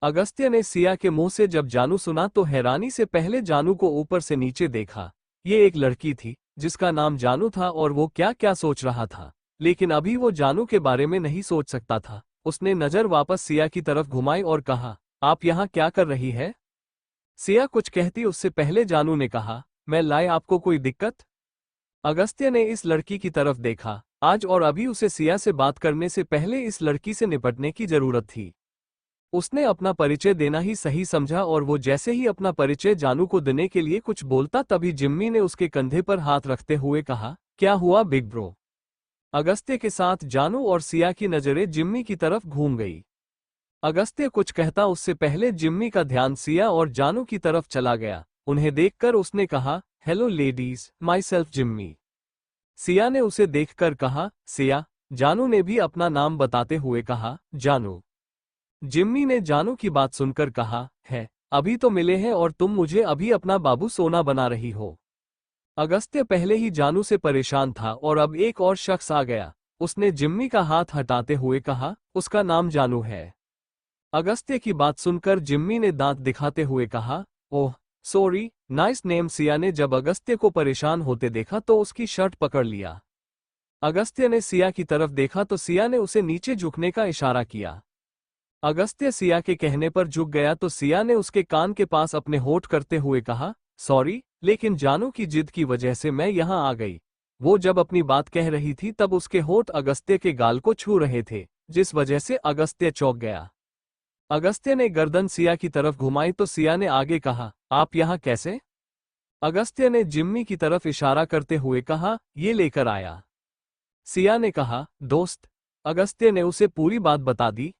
अगस्त्य ने सिया के मुंह से जब जानू सुना तो हैरानी से पहले जानू को ऊपर से नीचे देखा। ये एक लड़की थी जिसका नाम जानू था और वो क्या क्या सोच रहा था, लेकिन अभी वो जानू के बारे में नहीं सोच सकता था। उसने नजर वापस सिया की तरफ घुमाई और कहा, आप यहाँ क्या कर रही है? सिया कुछ कहती उससे पहले जानू ने कहा, मैं लाए आपको कोई दिक्कत? अगस्त्य ने इस लड़की की तरफ देखा। आज और अभी उसे सिया से बात करने से पहले इस लड़की से निपटने की जरूरत थी। उसने अपना परिचय देना ही सही समझा और वो जैसे ही अपना परिचय जानू को देने के लिए कुछ बोलता तभी जिम्मी ने उसके कंधे पर हाथ रखते हुए कहा, क्या हुआ बिग ब्रो? अगस्त्य के साथ जानू और सिया की नजरें जिम्मी की तरफ घूम गई। अगस्त्य कुछ कहता उससे पहले जिम्मी का ध्यान सिया और जानू की तरफ चला गया। उन्हें देखकर उसने कहा, hello ladies, my self Jimmy. Siya ने उसे देखकर कहा, सिया। जानू ने भी अपना नाम बताते हुए कहा, जानू। जिम्मी ने जानू की बात सुनकर कहा, है, अभी तो मिले हैं और तुम मुझे अभी अपना बाबू सोना बना रही हो। अगस्त्य पहले ही जानू से परेशान था और अब एक और शख्स आ गया। उसने जिम्मी का हाथ हटाते हुए कहा, उसका नाम जानू है। अगस्त्य की बात सुनकर जिम्मी ने दांत दिखाते हुए कहा, oh sorry, nice name. Siya ने जब अगस्त्य को परेशान होते देखा तो उसकी शर्ट पकड़ लिया। अगस्त्य ने सिया की तरफ देखा तो सिया ने उसे नीचे झुकने का इशारा किया। अगस्त्य सिया के कहने पर झुक गया तो सिया ने उसके कान के पास अपने होठ करते हुए कहा, सॉरी, लेकिन जानू की जिद की वजह से मैं यहां आ गई। वो जब अपनी बात कह रही थी तब उसके होठ अगस्त्य के गाल को छू रहे थे, जिस वजह से अगस्त्य चौंक गया। अगस्त्य ने गर्दन सिया की तरफ घुमाई तो सिया ने आगे कहा, आप यहाँ कैसे? अगस्त्य ने जिम्मी की तरफ इशारा करते हुए कहा, ये लेकर आया। सिया ने कहा, दोस्त। अगस्त्य ने उसे पूरी बात बता दी।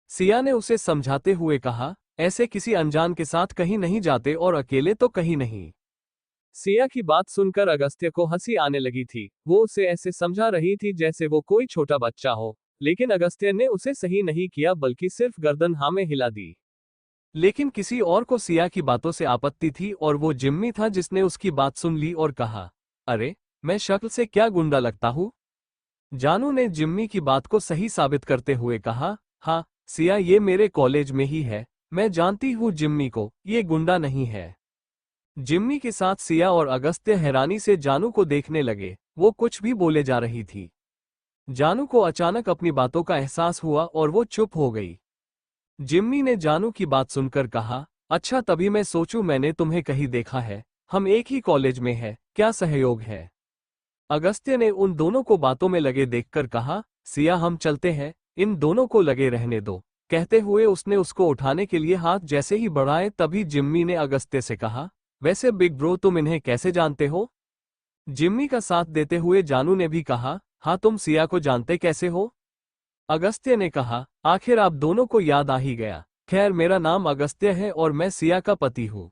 सिया ने उसे समझाते हुए कहा, ऐसे किसी अनजान के साथ कहीं नहीं जाते और अकेले तो कहीं नहीं। सिया की बात सुनकर अगस्त्य को हंसी आने लगी थी। वो उसे ऐसे समझा रही थी जैसे वो कोई छोटा बच्चा हो, लेकिन अगस्त्य ने उसे सही नहीं किया बल्कि सिर्फ गर्दन हाँ में हिला दी। लेकिन किसी और को सिया की बातों से आपत्ति थी और वो जिम्मी था जिसने उसकी बात सुन ली और कहा, अरे, मैं शक्ल से क्या गुंडा लगता हूँ? जानू ने जिम्मी की बात को सही साबित करते हुए कहा, हाँ सिया, ये मेरे कॉलेज में ही है। मैं जानती हूँ जिम्मी को, ये गुंडा नहीं है। जिम्मी के साथ सिया और अगस्त्य हैरानी से जानू को देखने लगे। वो कुछ भी बोले जा रही थी। जानू को अचानक अपनी बातों का एहसास हुआ और वो चुप हो गई। जिम्मी ने जानू की बात सुनकर कहा, अच्छा, तभी मैं सोचूं मैंने तुम्हें कहीं देखा है। हम एक ही कॉलेज में हैं, क्या सहयोग है? अगस्त्य ने उन दोनों को बातों में लगे देखकर कहा, सिया हम चलते हैं, इन दोनों को लगे रहने दो। कहते हुए उसने उसको उठाने के लिए हाथ जैसे ही बढ़ाए तभी जिम्मी ने अगस्त्य से कहा, वैसे बिग ब्रो तुम इन्हें कैसे जानते हो? जिम्मी का साथ देते हुए जानू ने भी कहा, हाँ तुम सिया को जानते कैसे हो? अगस्त्य ने कहा, आखिर आप दोनों को याद आ ही गया। खैर मेरा नाम अगस्त्य है और मैं सिया का पति हूँ।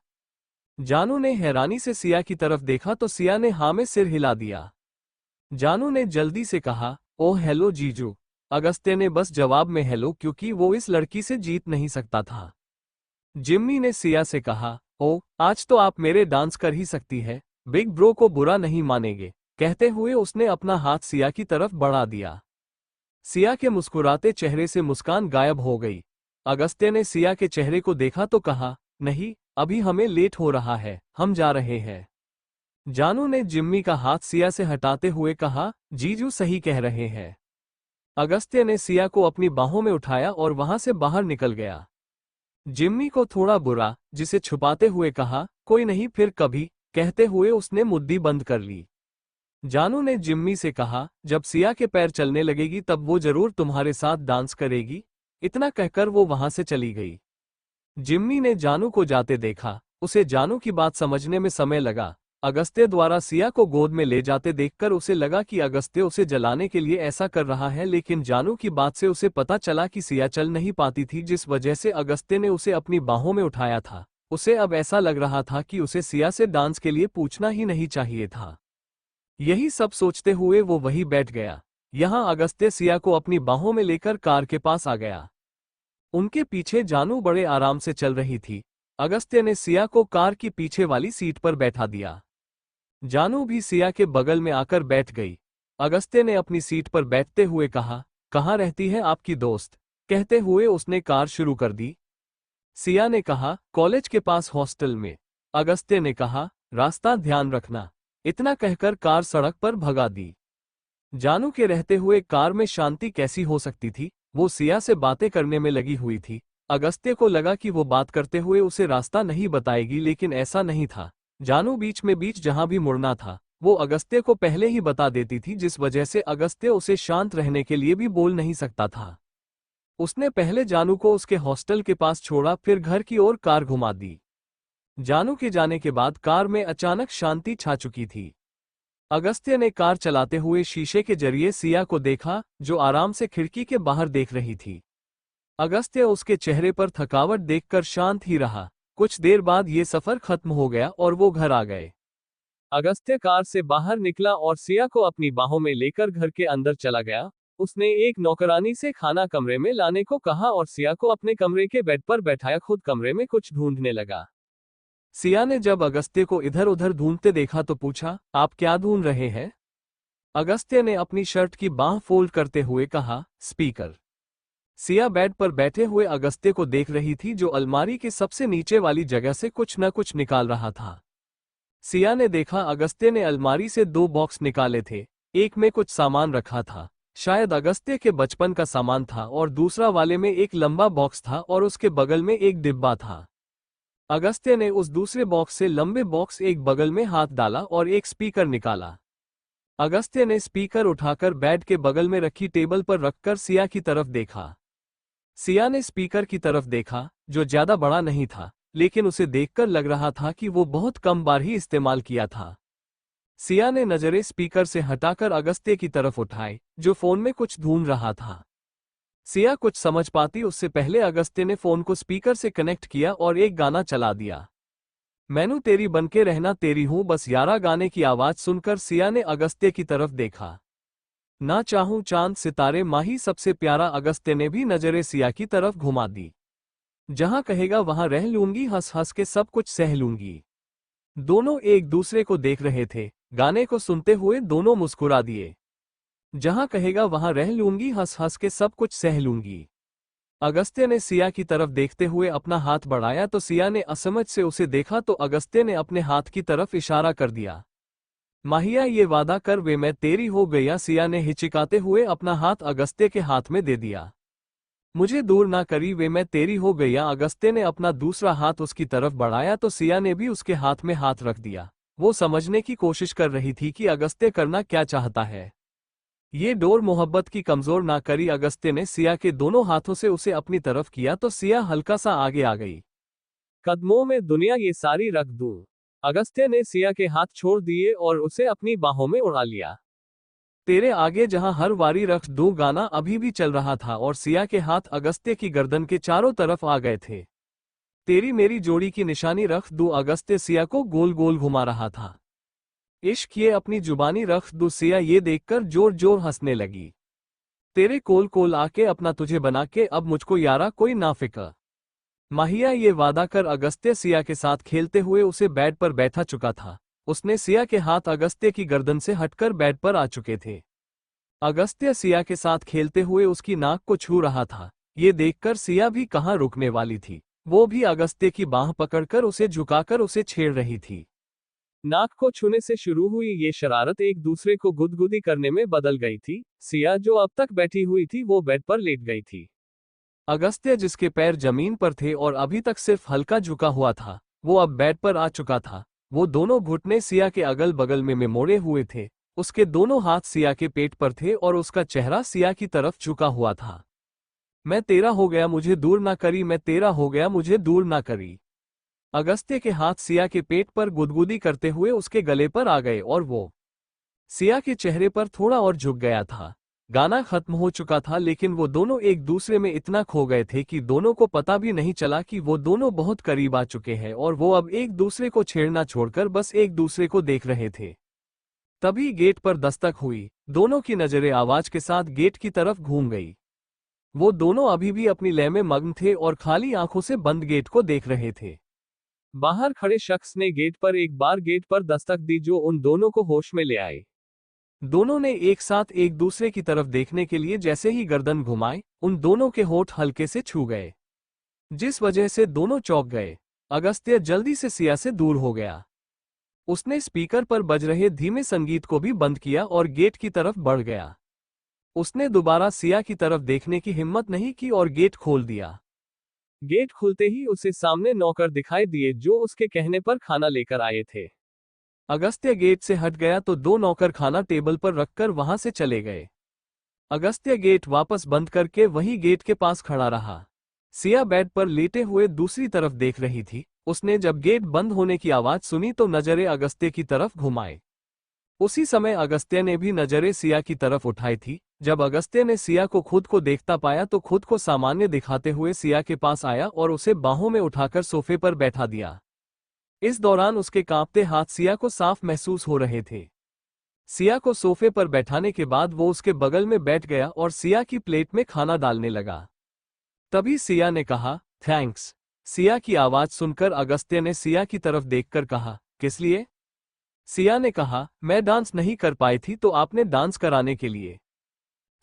जानू ने हैरानी से सिया की तरफ देखा तो सिया ने हाँ में सिर हिला दिया। जानू ने जल्दी से कहा, ओह हेलो जीजू। अगस्त्य ने बस जवाब में हेलो क्योंकि वो इस लड़की से जीत नहीं सकता था। जिम्मी ने सिया से कहा, ओह आज तो आप मेरे डांस कर ही सकती है, बिग ब्रो को बुरा नहीं मानेंगे। कहते हुए उसने अपना हाथ सिया की तरफ बढ़ा दिया। सिया के मुस्कुराते चेहरे से मुस्कान गायब हो गई। अगस्त्य ने सिया के चेहरे को देखा तो कहा, नहीं अभी हमें लेट हो रहा है, हम जा रहे हैं। जानू ने जिम्मी का हाथ सिया से हटाते हुए कहा, जीजू सही कह रहे हैं। अगस्त्य ने सिया को अपनी बाहों में उठाया और वहां से बाहर निकल गया। जिम्मी को थोड़ा बुरा, जिसे छुपाते हुए कहा, कोई नहीं फिर कभी, कहते हुए उसने मुद्दी बंद कर ली। जानू ने जिम्मी से कहा, जब सिया के पैर चलने लगेगी तब वो जरूर तुम्हारे साथ डांस करेगी। इतना कहकर वो वहां से चली गई। जिम्मी ने जानू को जाते देखा। उसे जानू की बात समझने में समय लगा। अगस्त्य द्वारा सिया को गोद में ले जाते देखकर उसे लगा कि अगस्त्य उसे जलाने के लिए ऐसा कर रहा है, लेकिन जानू की बात से उसे पता चला कि सिया चल नहीं पाती थी, जिस वजह से अगस्त्य ने उसे अपनी बाहों में उठाया था। उसे अब ऐसा लग रहा था कि उसे सिया से डांस के लिए पूछना ही नहीं चाहिए था। यही सब सोचते हुए वो वहीं बैठ गया। यहाँ अगस्त्य सिया को अपनी बाहों में लेकर कार के पास आ गया। उनके पीछे जानू बड़े आराम से चल रही थी। अगस्त्य ने सिया को कार की पीछे वाली सीट पर बैठा दिया। जानू भी सिया के बगल में आकर बैठ गई। अगस्त्य ने अपनी सीट पर बैठते हुए कहा, कहाँ रहती है आपकी दोस्त? कहते हुए उसने कार शुरू कर दी। सिया ने कहा, कॉलेज के पास हॉस्टल में। अगस्त्य ने कहा, रास्ता ध्यान रखना। इतना कहकर कार सड़क पर भगा दी। जानू के रहते हुए कार में शांति कैसी हो सकती थी? वो सिया से बातें करने में लगी हुई थी। अगस्त्य को लगा कि वो बात करते हुए उसे रास्ता नहीं बताएगी, लेकिन ऐसा नहीं था। जानू बीच में बीच जहां भी मुड़ना था वो अगस्त्य को पहले ही बता देती थी, जिस वजह से अगस्त्य उसे शांत रहने के लिए भी बोल नहीं सकता था। उसने पहले जानू को उसके हॉस्टल के पास छोड़ा, फिर घर की ओर कार घुमा दी। जानू के जाने के बाद कार में अचानक शांति छा चुकी थी। अगस्त्य ने कार चलाते हुए शीशे के जरिए सिया को देखा, जो आराम से खिड़की के बाहर देख रही थी। अगस्त्य उसके चेहरे पर थकावट देखकर शांत ही रहा। कुछ देर बाद ये सफर खत्म हो गया और वो घर आ गए। अगस्त्य कार से बाहर निकला और सिया को अपनी बाहों में लेकर घर के अंदर चला गया। उसने एक नौकरानी से खाना कमरे में लाने को कहा और सिया को अपने कमरे के बेड पर बैठाया, खुद कमरे में कुछ ढूंढने लगा। सिया ने जब अगस्त्य को इधर उधर ढूंढते देखा तो पूछा, आप क्या ढूंढ रहे हैं? अगस्त्य ने अपनी शर्ट की बाह फोल्ड करते हुए कहा, स्पीकर। सिया बेड पर बैठे हुए अगस्त्य को देख रही थी, जो अलमारी के सबसे नीचे वाली जगह से कुछ न कुछ निकाल रहा था। सिया ने देखा अगस्त्य ने अलमारी से 2 बॉक्स निकाले थे। एक में कुछ सामान रखा था, शायद अगस्त्य के बचपन का सामान था, और दूसरा वाले में एक लंबा बॉक्स था और उसके बगल में एक डिब्बा था। अगस्त्य ने उस दूसरे बॉक्स से लंबे बॉक्स एक बगल में हाथ डाला और एक स्पीकर निकाला। अगस्त्य ने स्पीकर उठाकर बेड के बगल में रखी टेबल पर रखकर सिया की तरफ देखा। सिया ने स्पीकर की तरफ देखा, जो ज्यादा बड़ा नहीं था, लेकिन उसे देखकर लग रहा था कि वो बहुत कम बार ही इस्तेमाल किया था। सिया ने नजरें स्पीकर से हटाकर अगस्त्य की तरफ उठाई, जो फोन में कुछ ढूंढ रहा था। सिया कुछ समझ पाती उससे पहले अगस्त्य ने फोन को स्पीकर से कनेक्ट किया और एक गाना चला दिया। मैनू तेरी बनके रहना तेरी हूं बस यारा गाने की आवाज सुनकर सिया ने अगस्त्य की तरफ देखा। ना चाहूं चांद सितारे माही सबसे प्यारा। अगस्त्य ने भी नजरें सिया की तरफ घुमा दी। जहां कहेगा वहां रह लूंगी, हंस हंस के सब कुछ सह लूंगी। दोनों एक दूसरे को देख रहे थे। गाने को सुनते हुए दोनों मुस्कुरा दिए। जहां कहेगा वहां रह लूंगी, हंस हंस के सब कुछ सह लूंगी। अगस्त्य ने सिया की तरफ देखते हुए अपना हाथ बढ़ाया तो सिया ने असमझ से उसे देखा तो अगस्त्य ने अपने हाथ की तरफ इशारा कर दिया। माहिया ये वादा कर वे मैं तेरी हो गया। सिया ने हिचकिचाते हुए अपना हाथ अगस्त्य के हाथ में दे दिया। मुझे दूर ना करी वे मैं तेरी हो गया। अगस्त्य ने अपना दूसरा हाथ उसकी तरफ बढ़ाया तो सिया ने भी उसके हाथ में हाथ रख दिया। वो समझने की कोशिश कर रही थी कि अगस्त्य करना क्या चाहता है। ये डोर मोहब्बत की कमजोर ना करी। अगस्त्य ने सिया के दोनों हाथों से उसे अपनी तरफ किया तो सिया हल्का सा आगे आ गई। कदमों में दुनिया ये सारी रख दूं। अगस्त्य ने सिया के हाथ छोड़ दिए और उसे अपनी बाहों में उड़ा लिया। तेरे आगे जहां हर वारी रख दूं गाना अभी भी चल रहा था और सिया के हाथ अगस्त्य की गर्दन के चारों तरफ आ गए थे। तेरी मेरी जोड़ी की निशानी रख दूं अगस्त्य सिया को गोल गोल घुमा रहा था। इश्क ये अपनी जुबानी रख दूं सिया ये देखकर जोर जोर हंसने लगी। तेरे कोल कोल आके अपना तुझे बना के अब मुझको यारा कोई ना फिक्र। माहिया ये वादा कर अगस्त्य सिया के साथ खेलते हुए उसे बेड पर बैठा चुका था। उसने सिया के हाथ अगस्त्य की गर्दन से हटकर बेड पर आ चुके थे। अगस्त्य सिया के साथ खेलते हुए उसकी नाक को छू रहा था। ये देखकर सिया भी कहाँ रुकने वाली थी, वो भी अगस्त्य की बाह पकड़कर उसे झुकाकर उसे छेड़ रही थी। नाक को छूने से शुरू हुई ये शरारत एक दूसरे को गुदगुदी करने में बदल गई थी। सिया जो अब तक बैठी हुई थी वो बेड पर लेट गई थी। अगस्त्य जिसके पैर जमीन पर थे और अभी तक सिर्फ हल्का झुका हुआ था, वो अब बेड पर आ चुका था। वो दोनों घुटने सिया के अगल बगल में मोड़े हुए थे। उसके दोनों हाथ सिया के पेट पर थे और उसका चेहरा सिया की तरफ झुका हुआ था। मैं तेरा हो गया मुझे दूर ना करी, मैं तेरा हो गया मुझे दूर ना करी। अगस्त्य के हाथ सिया के पेट पर गुदगुदी करते हुए उसके गले पर आ गए और वो सिया के चेहरे पर थोड़ा और झुक गया था। गाना खत्म हो चुका था लेकिन वो दोनों एक दूसरे में इतना खो गए थे कि दोनों को पता भी नहीं चला कि वो दोनों बहुत करीब आ चुके हैं और वो अब एक दूसरे को छेड़ना छोड़कर बस एक दूसरे को देख रहे थे। तभी गेट पर दस्तक हुई। दोनों की नजरें आवाज के साथ गेट की तरफ घूम गई। वो दोनों अभी भी अपनी लय में मग्न थे और खाली आंखों से बंद गेट को देख रहे थे। बाहर खड़े शख्स ने गेट पर एक बार गेट पर दस्तक दी जो उन दोनों को होश में ले आए। दोनों ने एक साथ एक दूसरे की तरफ देखने के लिए जैसे ही गर्दन घुमाई, उन दोनों के होठ हल्के से छू गए, जिस वजह से दोनों चौंक गए। अगस्त्य जल्दी से सिया से दूर हो गया। उसने स्पीकर पर बज रहे धीमे संगीत को भी बंद किया और गेट की तरफ बढ़ गया। उसने दोबारा सिया की तरफ देखने की हिम्मत नहीं की और गेट खोल दिया। गेट खुलते ही उसे सामने नौकर दिखाई दिए जो उसके कहने पर खाना लेकर आए थे। अगस्त्य गेट से हट गया तो दो नौकर खाना टेबल पर रखकर वहां से चले गए। अगस्त्य गेट वापस बंद करके वही गेट के पास खड़ा रहा। सिया बेड पर लेटे हुए दूसरी तरफ देख रही थी। उसने जब गेट बंद होने की आवाज सुनी तो नजरें अगस्त्य की तरफ घुमाए। उसी समय अगस्त्य ने भी नजरें सिया की तरफ उठाई थी। जब अगस्त्य ने सिया को खुद को देखता पाया तो खुद को सामान्य दिखाते हुए सिया के पास आया और उसे बाहों में उठाकर सोफे पर बैठा दिया। इस दौरान उसके कांपते हाथ सिया को साफ महसूस हो रहे थे। सिया को सोफे पर बैठाने के बाद वो उसके बगल में बैठ गया और सिया की प्लेट में खाना डालने लगा। तभी सिया ने कहा, थैंक्स। सिया की आवाज सुनकर अगस्त्य ने सिया की तरफ देखकर कहा, किस लिए? सिया ने कहा, मैं डांस नहीं कर पाई थी तो आपने डांस कराने के लिए।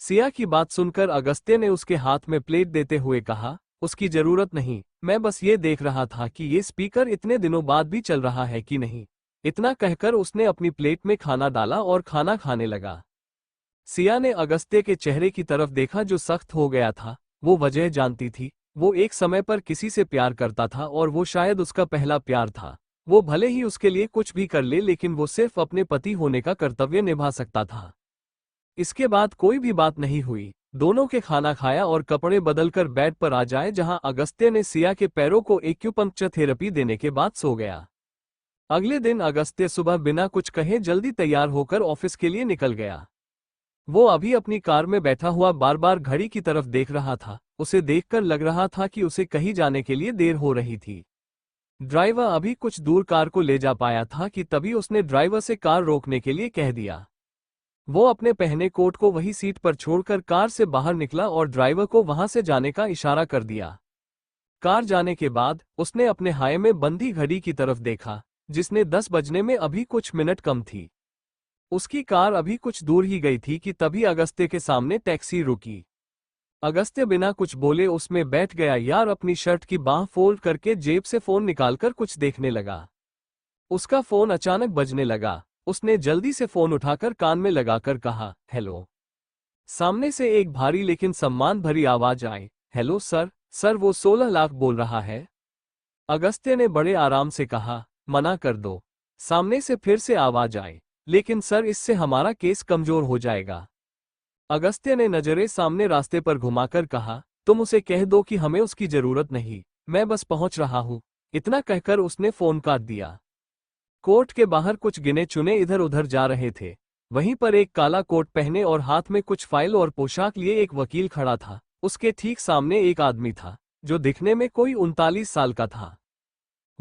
सिया की बात सुनकर अगस्त्य ने उसके हाथ में प्लेट देते हुए कहा, उसकी जरूरत नहीं, मैं बस ये देख रहा था कि ये स्पीकर इतने दिनों बाद भी चल रहा है कि नहीं। इतना कहकर उसने अपनी प्लेट में खाना डाला और खाना खाने लगा। सिया ने अगस्त्य के चेहरे की तरफ देखा जो सख्त हो गया था। वो वजह जानती थी। वो एक समय पर किसी से प्यार करता था और वो शायद उसका पहला प्यार था। वो भले ही उसके लिए कुछ भी कर ले लेकिन वो सिर्फ अपने पति होने का कर्तव्य निभा सकता था। इसके बाद कोई भी बात नहीं हुई। दोनों के खाना खाया और कपड़े बदलकर बेड पर आ जाए जहां अगस्त्य ने सिया के पैरों को एक्यूपंक्चर थेरेपी देने के बाद सो गया। अगले दिन अगस्त्य सुबह बिना कुछ कहे जल्दी तैयार होकर ऑफिस के लिए निकल गया। वो अभी अपनी कार में बैठा हुआ बार बार घड़ी की तरफ देख रहा था। उसे देखकर लग रहा था कि उसे कहीं जाने के लिए देर हो रही थी। ड्राइवर अभी कुछ दूर कार को ले जा पाया था कि तभी उसने ड्राइवर से कार रोकने के लिए कह दिया। वो अपने पहने कोट को वही सीट पर छोड़कर कार से बाहर निकला और ड्राइवर को वहां से जाने का इशारा कर दिया। कार जाने के बाद उसने अपने हाथ में बंधी घड़ी की तरफ देखा जिसने 10 बजने में अभी कुछ मिनट कम थी। उसकी कार अभी कुछ दूर ही गई थी कि तभी अगस्त्य के सामने टैक्सी रुकी। अगस्त्य बिना कुछ बोले उसमें बैठ गया। यार अपनी शर्ट की बाह फोल्ड करके जेब से फोन निकालकर कुछ देखने लगा। उसका फोन अचानक बजने लगा। उसने जल्दी से फोन उठाकर कान में लगाकर कहा, हेलो। सामने से एक भारी लेकिन सम्मान भरी आवाज आई, हेलो सर। सर वो 16 लाख बोल रहा है। अगस्त्य ने बड़े आराम से कहा, मना कर दो। सामने से फिर से आवाज आई, लेकिन सर इससे हमारा केस कमजोर हो जाएगा। अगस्त्य ने नजरें सामने रास्ते पर घुमाकर कहा, तुम उसे कह दो कि हमें उसकी जरूरत नहीं, मैं बस पहुंच रहा हूं। इतना कहकर उसने फोन काट दिया। कोर्ट के बाहर कुछ गिने चुने इधर उधर जा रहे थे। वहीं पर एक काला कोट पहने और हाथ में कुछ फाइल और पोशाक लिए एक वकील खड़ा था। उसके ठीक सामने एक आदमी था जो दिखने में कोई 39 साल का था।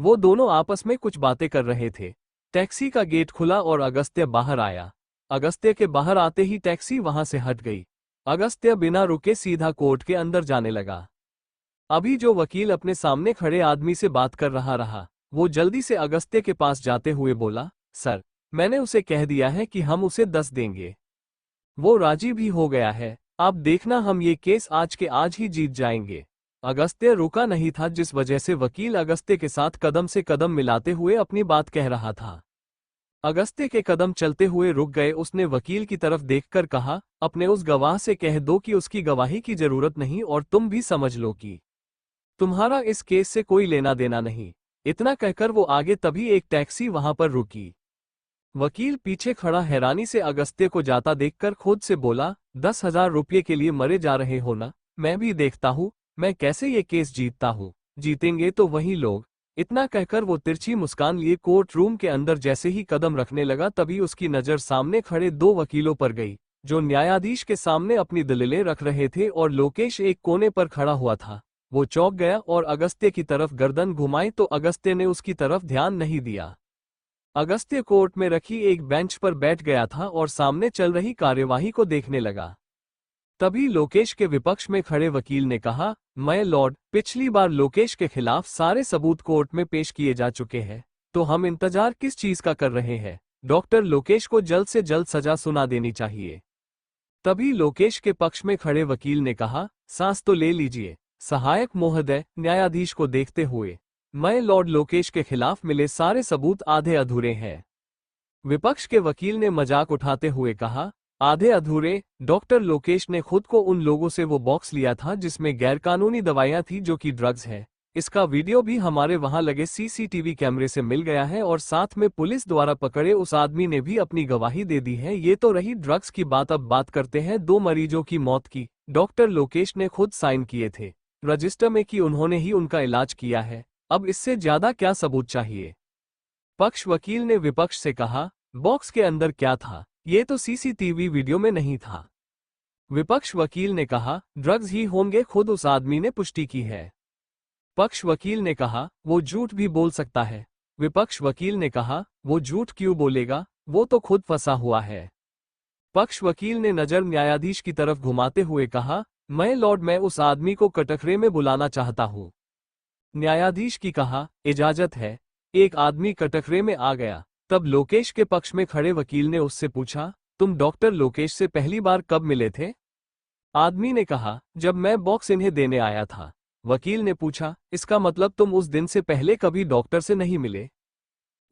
वो दोनों आपस में कुछ बातें कर रहे थे। टैक्सी का गेट खुला और अगस्त्य बाहर आया। अगस्त्य के बाहर आते ही टैक्सी वहां से हट गई। अगस्त्य बिना रुके सीधा कोर्ट के अंदर जाने लगा। अभी जो वकील अपने सामने खड़े आदमी से बात कर रहा, वो जल्दी से अगस्त्य के पास जाते हुए बोला, सर, मैंने उसे कह दिया है कि हम उसे 10 देंगे। वो राजी भी हो गया है। आप देखना, हम ये केस आज के आज ही जीत जाएंगे। अगस्त्य रुका नहीं था, जिस वजह से वकील अगस्त्य के साथ कदम से कदम मिलाते हुए अपनी बात कह रहा था। अगस्त्य के कदम चलते हुए रुक गए। उसने वकील की तरफ देखकर कहा, अपने उस गवाह से कह दो कि उसकी गवाही की जरूरत नहीं और तुम भी समझ लो कि तुम्हारा इस केस से कोई लेना देना नहीं। इतना कहकर वो आगे, तभी एक टैक्सी वहां पर रुकी। वकील पीछे खड़ा हैरानी से अगस्त्य को जाता देखकर खुद से बोला, 10,000 रुपये के लिए मरे जा रहे हो ना? मैं भी देखता हूँ मैं कैसे ये केस जीतता हूँ। जीतेंगे तो वही लोग। इतना कहकर वो तिरछी मुस्कान लिए कोर्ट रूम के अंदर जैसे ही कदम रखने लगा, तभी उसकी नजर सामने खड़े 2 वकीलों पर गई जो न्यायाधीश के सामने अपनी दलीलें रख रहे थे और लोकेश एक कोने पर खड़ा हुआ था। वो चौंक गया और अगस्त्य की तरफ गर्दन घुमाई तो अगस्त्य ने उसकी तरफ ध्यान नहीं दिया। अगस्त्य कोर्ट में रखी एक बेंच पर बैठ गया था और सामने चल रही कार्यवाही को देखने लगा। तभी लोकेश के विपक्ष में खड़े वकील ने कहा, मैं लॉर्ड, पिछली बार लोकेश के खिलाफ सारे सबूत कोर्ट में पेश किए जा चुके हैं, तो हम इंतजार किस चीज का कर रहे हैं? डॉक्टर लोकेश को जल्द से जल्द सजा सुना देनी चाहिए। तभी लोकेश के पक्ष में खड़े वकील ने कहा, सांस तो ले लीजिए सहायक महोदय। न्यायाधीश को देखते हुए, मैं लॉर्ड लोकेश के खिलाफ मिले सारे सबूत आधे अधूरे हैं। विपक्ष के वकील ने मजाक उठाते हुए कहा, आधे अधूरे? डॉक्टर लोकेश ने खुद को उन लोगों से वो बॉक्स लिया था जिसमें गैरकानूनी दवाइयां थी जो कि ड्रग्स है। इसका वीडियो भी हमारे वहां लगे सीसीटीवी कैमरे से मिल गया है और साथ में पुलिस द्वारा पकड़े उस आदमी ने भी अपनी गवाही दे दी है। ये तो रही ड्रग्स की बात। अब बात करते हैं 2 मरीजों की मौत की। डॉक्टर लोकेश ने खुद साइन किए थे रजिस्टर में कि उन्होंने ही उनका इलाज किया है। अब इससे ज्यादा क्या सबूत चाहिए? पक्ष वकील ने विपक्ष से कहा, बॉक्स के अंदर क्या था? ये तो सीसीटीवी वीडियो में नहीं था। विपक्ष वकील ने कहा, ड्रग्स ही होंगे, खुद उस आदमी ने पुष्टि की है। पक्ष वकील ने कहा, वो झूठ भी बोल सकता है। विपक्ष वकील ने कहा, वो झूठ क्यों बोलेगा, वो तो खुद फंसा हुआ है। पक्ष वकील ने नजर न्यायाधीश की तरफ घुमाते हुए कहा, मैं लॉर्ड, मैं उस आदमी को कटघरे में बुलाना चाहता हूं। न्यायाधीश की कहा, इजाजत है। एक आदमी कटघरे में आ गया। तब लोकेश के पक्ष में खड़े वकील ने उससे पूछा, तुम डॉक्टर लोकेश से पहली बार कब मिले थे? आदमी ने कहा, जब मैं बॉक्स इन्हें देने आया था। वकील ने पूछा, इसका मतलब तुम उस दिन से पहले कभी डॉक्टर से नहीं मिले?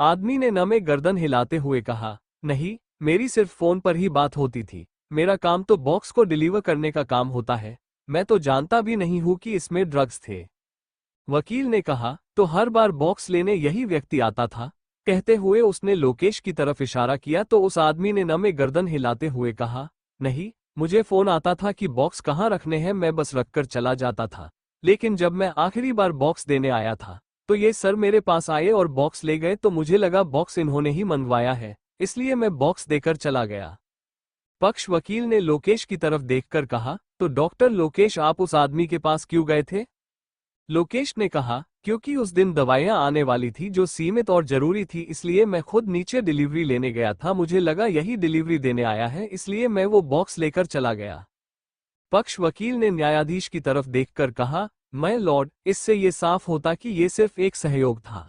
आदमी ने नमे गर्दन हिलाते हुए कहा, नहीं, मेरी सिर्फ फोन पर ही बात होती थी। मेरा काम तो बॉक्स को डिलीवर करने का काम होता है। मैं तो जानता भी नहीं हूं कि इसमें ड्रग्स थे। वकील ने कहा, तो हर बार बॉक्स लेने यही व्यक्ति आता था? कहते हुए उसने लोकेश की तरफ इशारा किया तो उस आदमी ने नमे गर्दन हिलाते हुए कहा, नहीं, मुझे फोन आता था कि बॉक्स कहाँ रखने हैं, मैं बस रखकर चला जाता था। लेकिन जब मैं आखिरी बार बॉक्स देने आया था तो ये सर मेरे पास आए और बॉक्स ले गए, तो मुझे लगा बॉक्स इन्होंने ही मंगवाया है, इसलिए मैं बॉक्स देकर चला गया। पक्ष वकील ने लोकेश की तरफ देखकर कहा, तो डॉक्टर लोकेश, आप उस आदमी के पास क्यों गए थे? लोकेश ने कहा, क्योंकि उस दिन दवाइयां आने वाली थी जो सीमित और जरूरी थी, इसलिए मैं खुद नीचे डिलीवरी लेने गया था। मुझे लगा यही डिलीवरी देने आया है, इसलिए मैं वो बॉक्स लेकर चला गया। पक्ष वकील ने न्यायाधीश की तरफ देखकर कहा, मैं लॉर्ड, इससे ये साफ होता कि ये सिर्फ एक सहयोग था।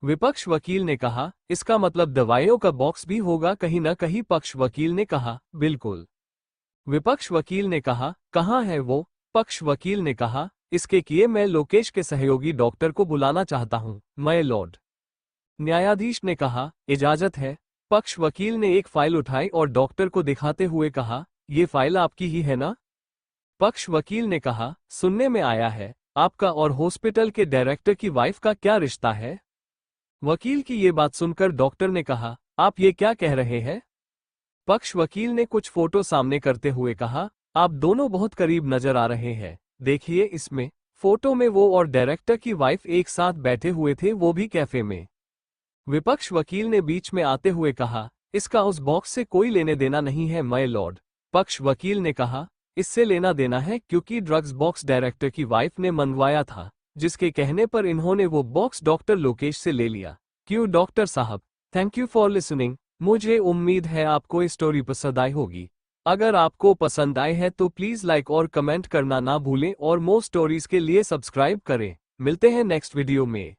विपक्ष वकील ने कहा, इसका मतलब दवाइयों का बॉक्स भी होगा कहीं न कहीं? पक्ष वकील ने कहा, बिल्कुल। विपक्ष वकील ने कहा, कहाँ है वो? पक्ष वकील ने कहा, इसके किए मैं लोकेश के सहयोगी डॉक्टर को बुलाना चाहता हूं, मैं लॉर्ड। न्यायाधीश ने कहा, इजाजत है। पक्ष वकील ने एक फाइल उठाई और डॉक्टर को दिखाते हुए कहा, ये फाइल आपकी ही है ना? पक्ष वकील ने कहा, सुनने में आया है आपका और हॉस्पिटल के डायरेक्टर की वाइफ का क्या रिश्ता है? वकील की ये बात सुनकर डॉक्टर ने कहा, आप ये क्या कह रहे हैं? पक्ष वकील ने कुछ फोटो सामने करते हुए कहा, आप दोनों बहुत करीब नजर आ रहे हैं। देखिए इसमें फोटो में वो और डायरेक्टर की वाइफ एक साथ बैठे हुए थे, वो भी कैफे में। विपक्ष वकील ने बीच में आते हुए कहा, इसका उस बॉक्स से कोई लेने देना नहीं है माय लॉर्ड। पक्ष वकील ने कहा, इससे लेना देना है क्योंकि ड्रग्स बॉक्स डायरेक्टर की वाइफ ने मंगवाया था, जिसके कहने पर इन्होंने वो बॉक्स डॉक्टर लोकेश से ले लिया। क्यों डॉक्टर साहब? Thank you for listening. मुझे उम्मीद है आपको ये स्टोरी पसंद आई होगी। अगर आपको पसंद आए है तो प्लीज़ लाइक और कमेंट करना ना भूलें और मोर स्टोरीज के लिए सब्सक्राइब करें। मिलते हैं नेक्स्ट वीडियो में।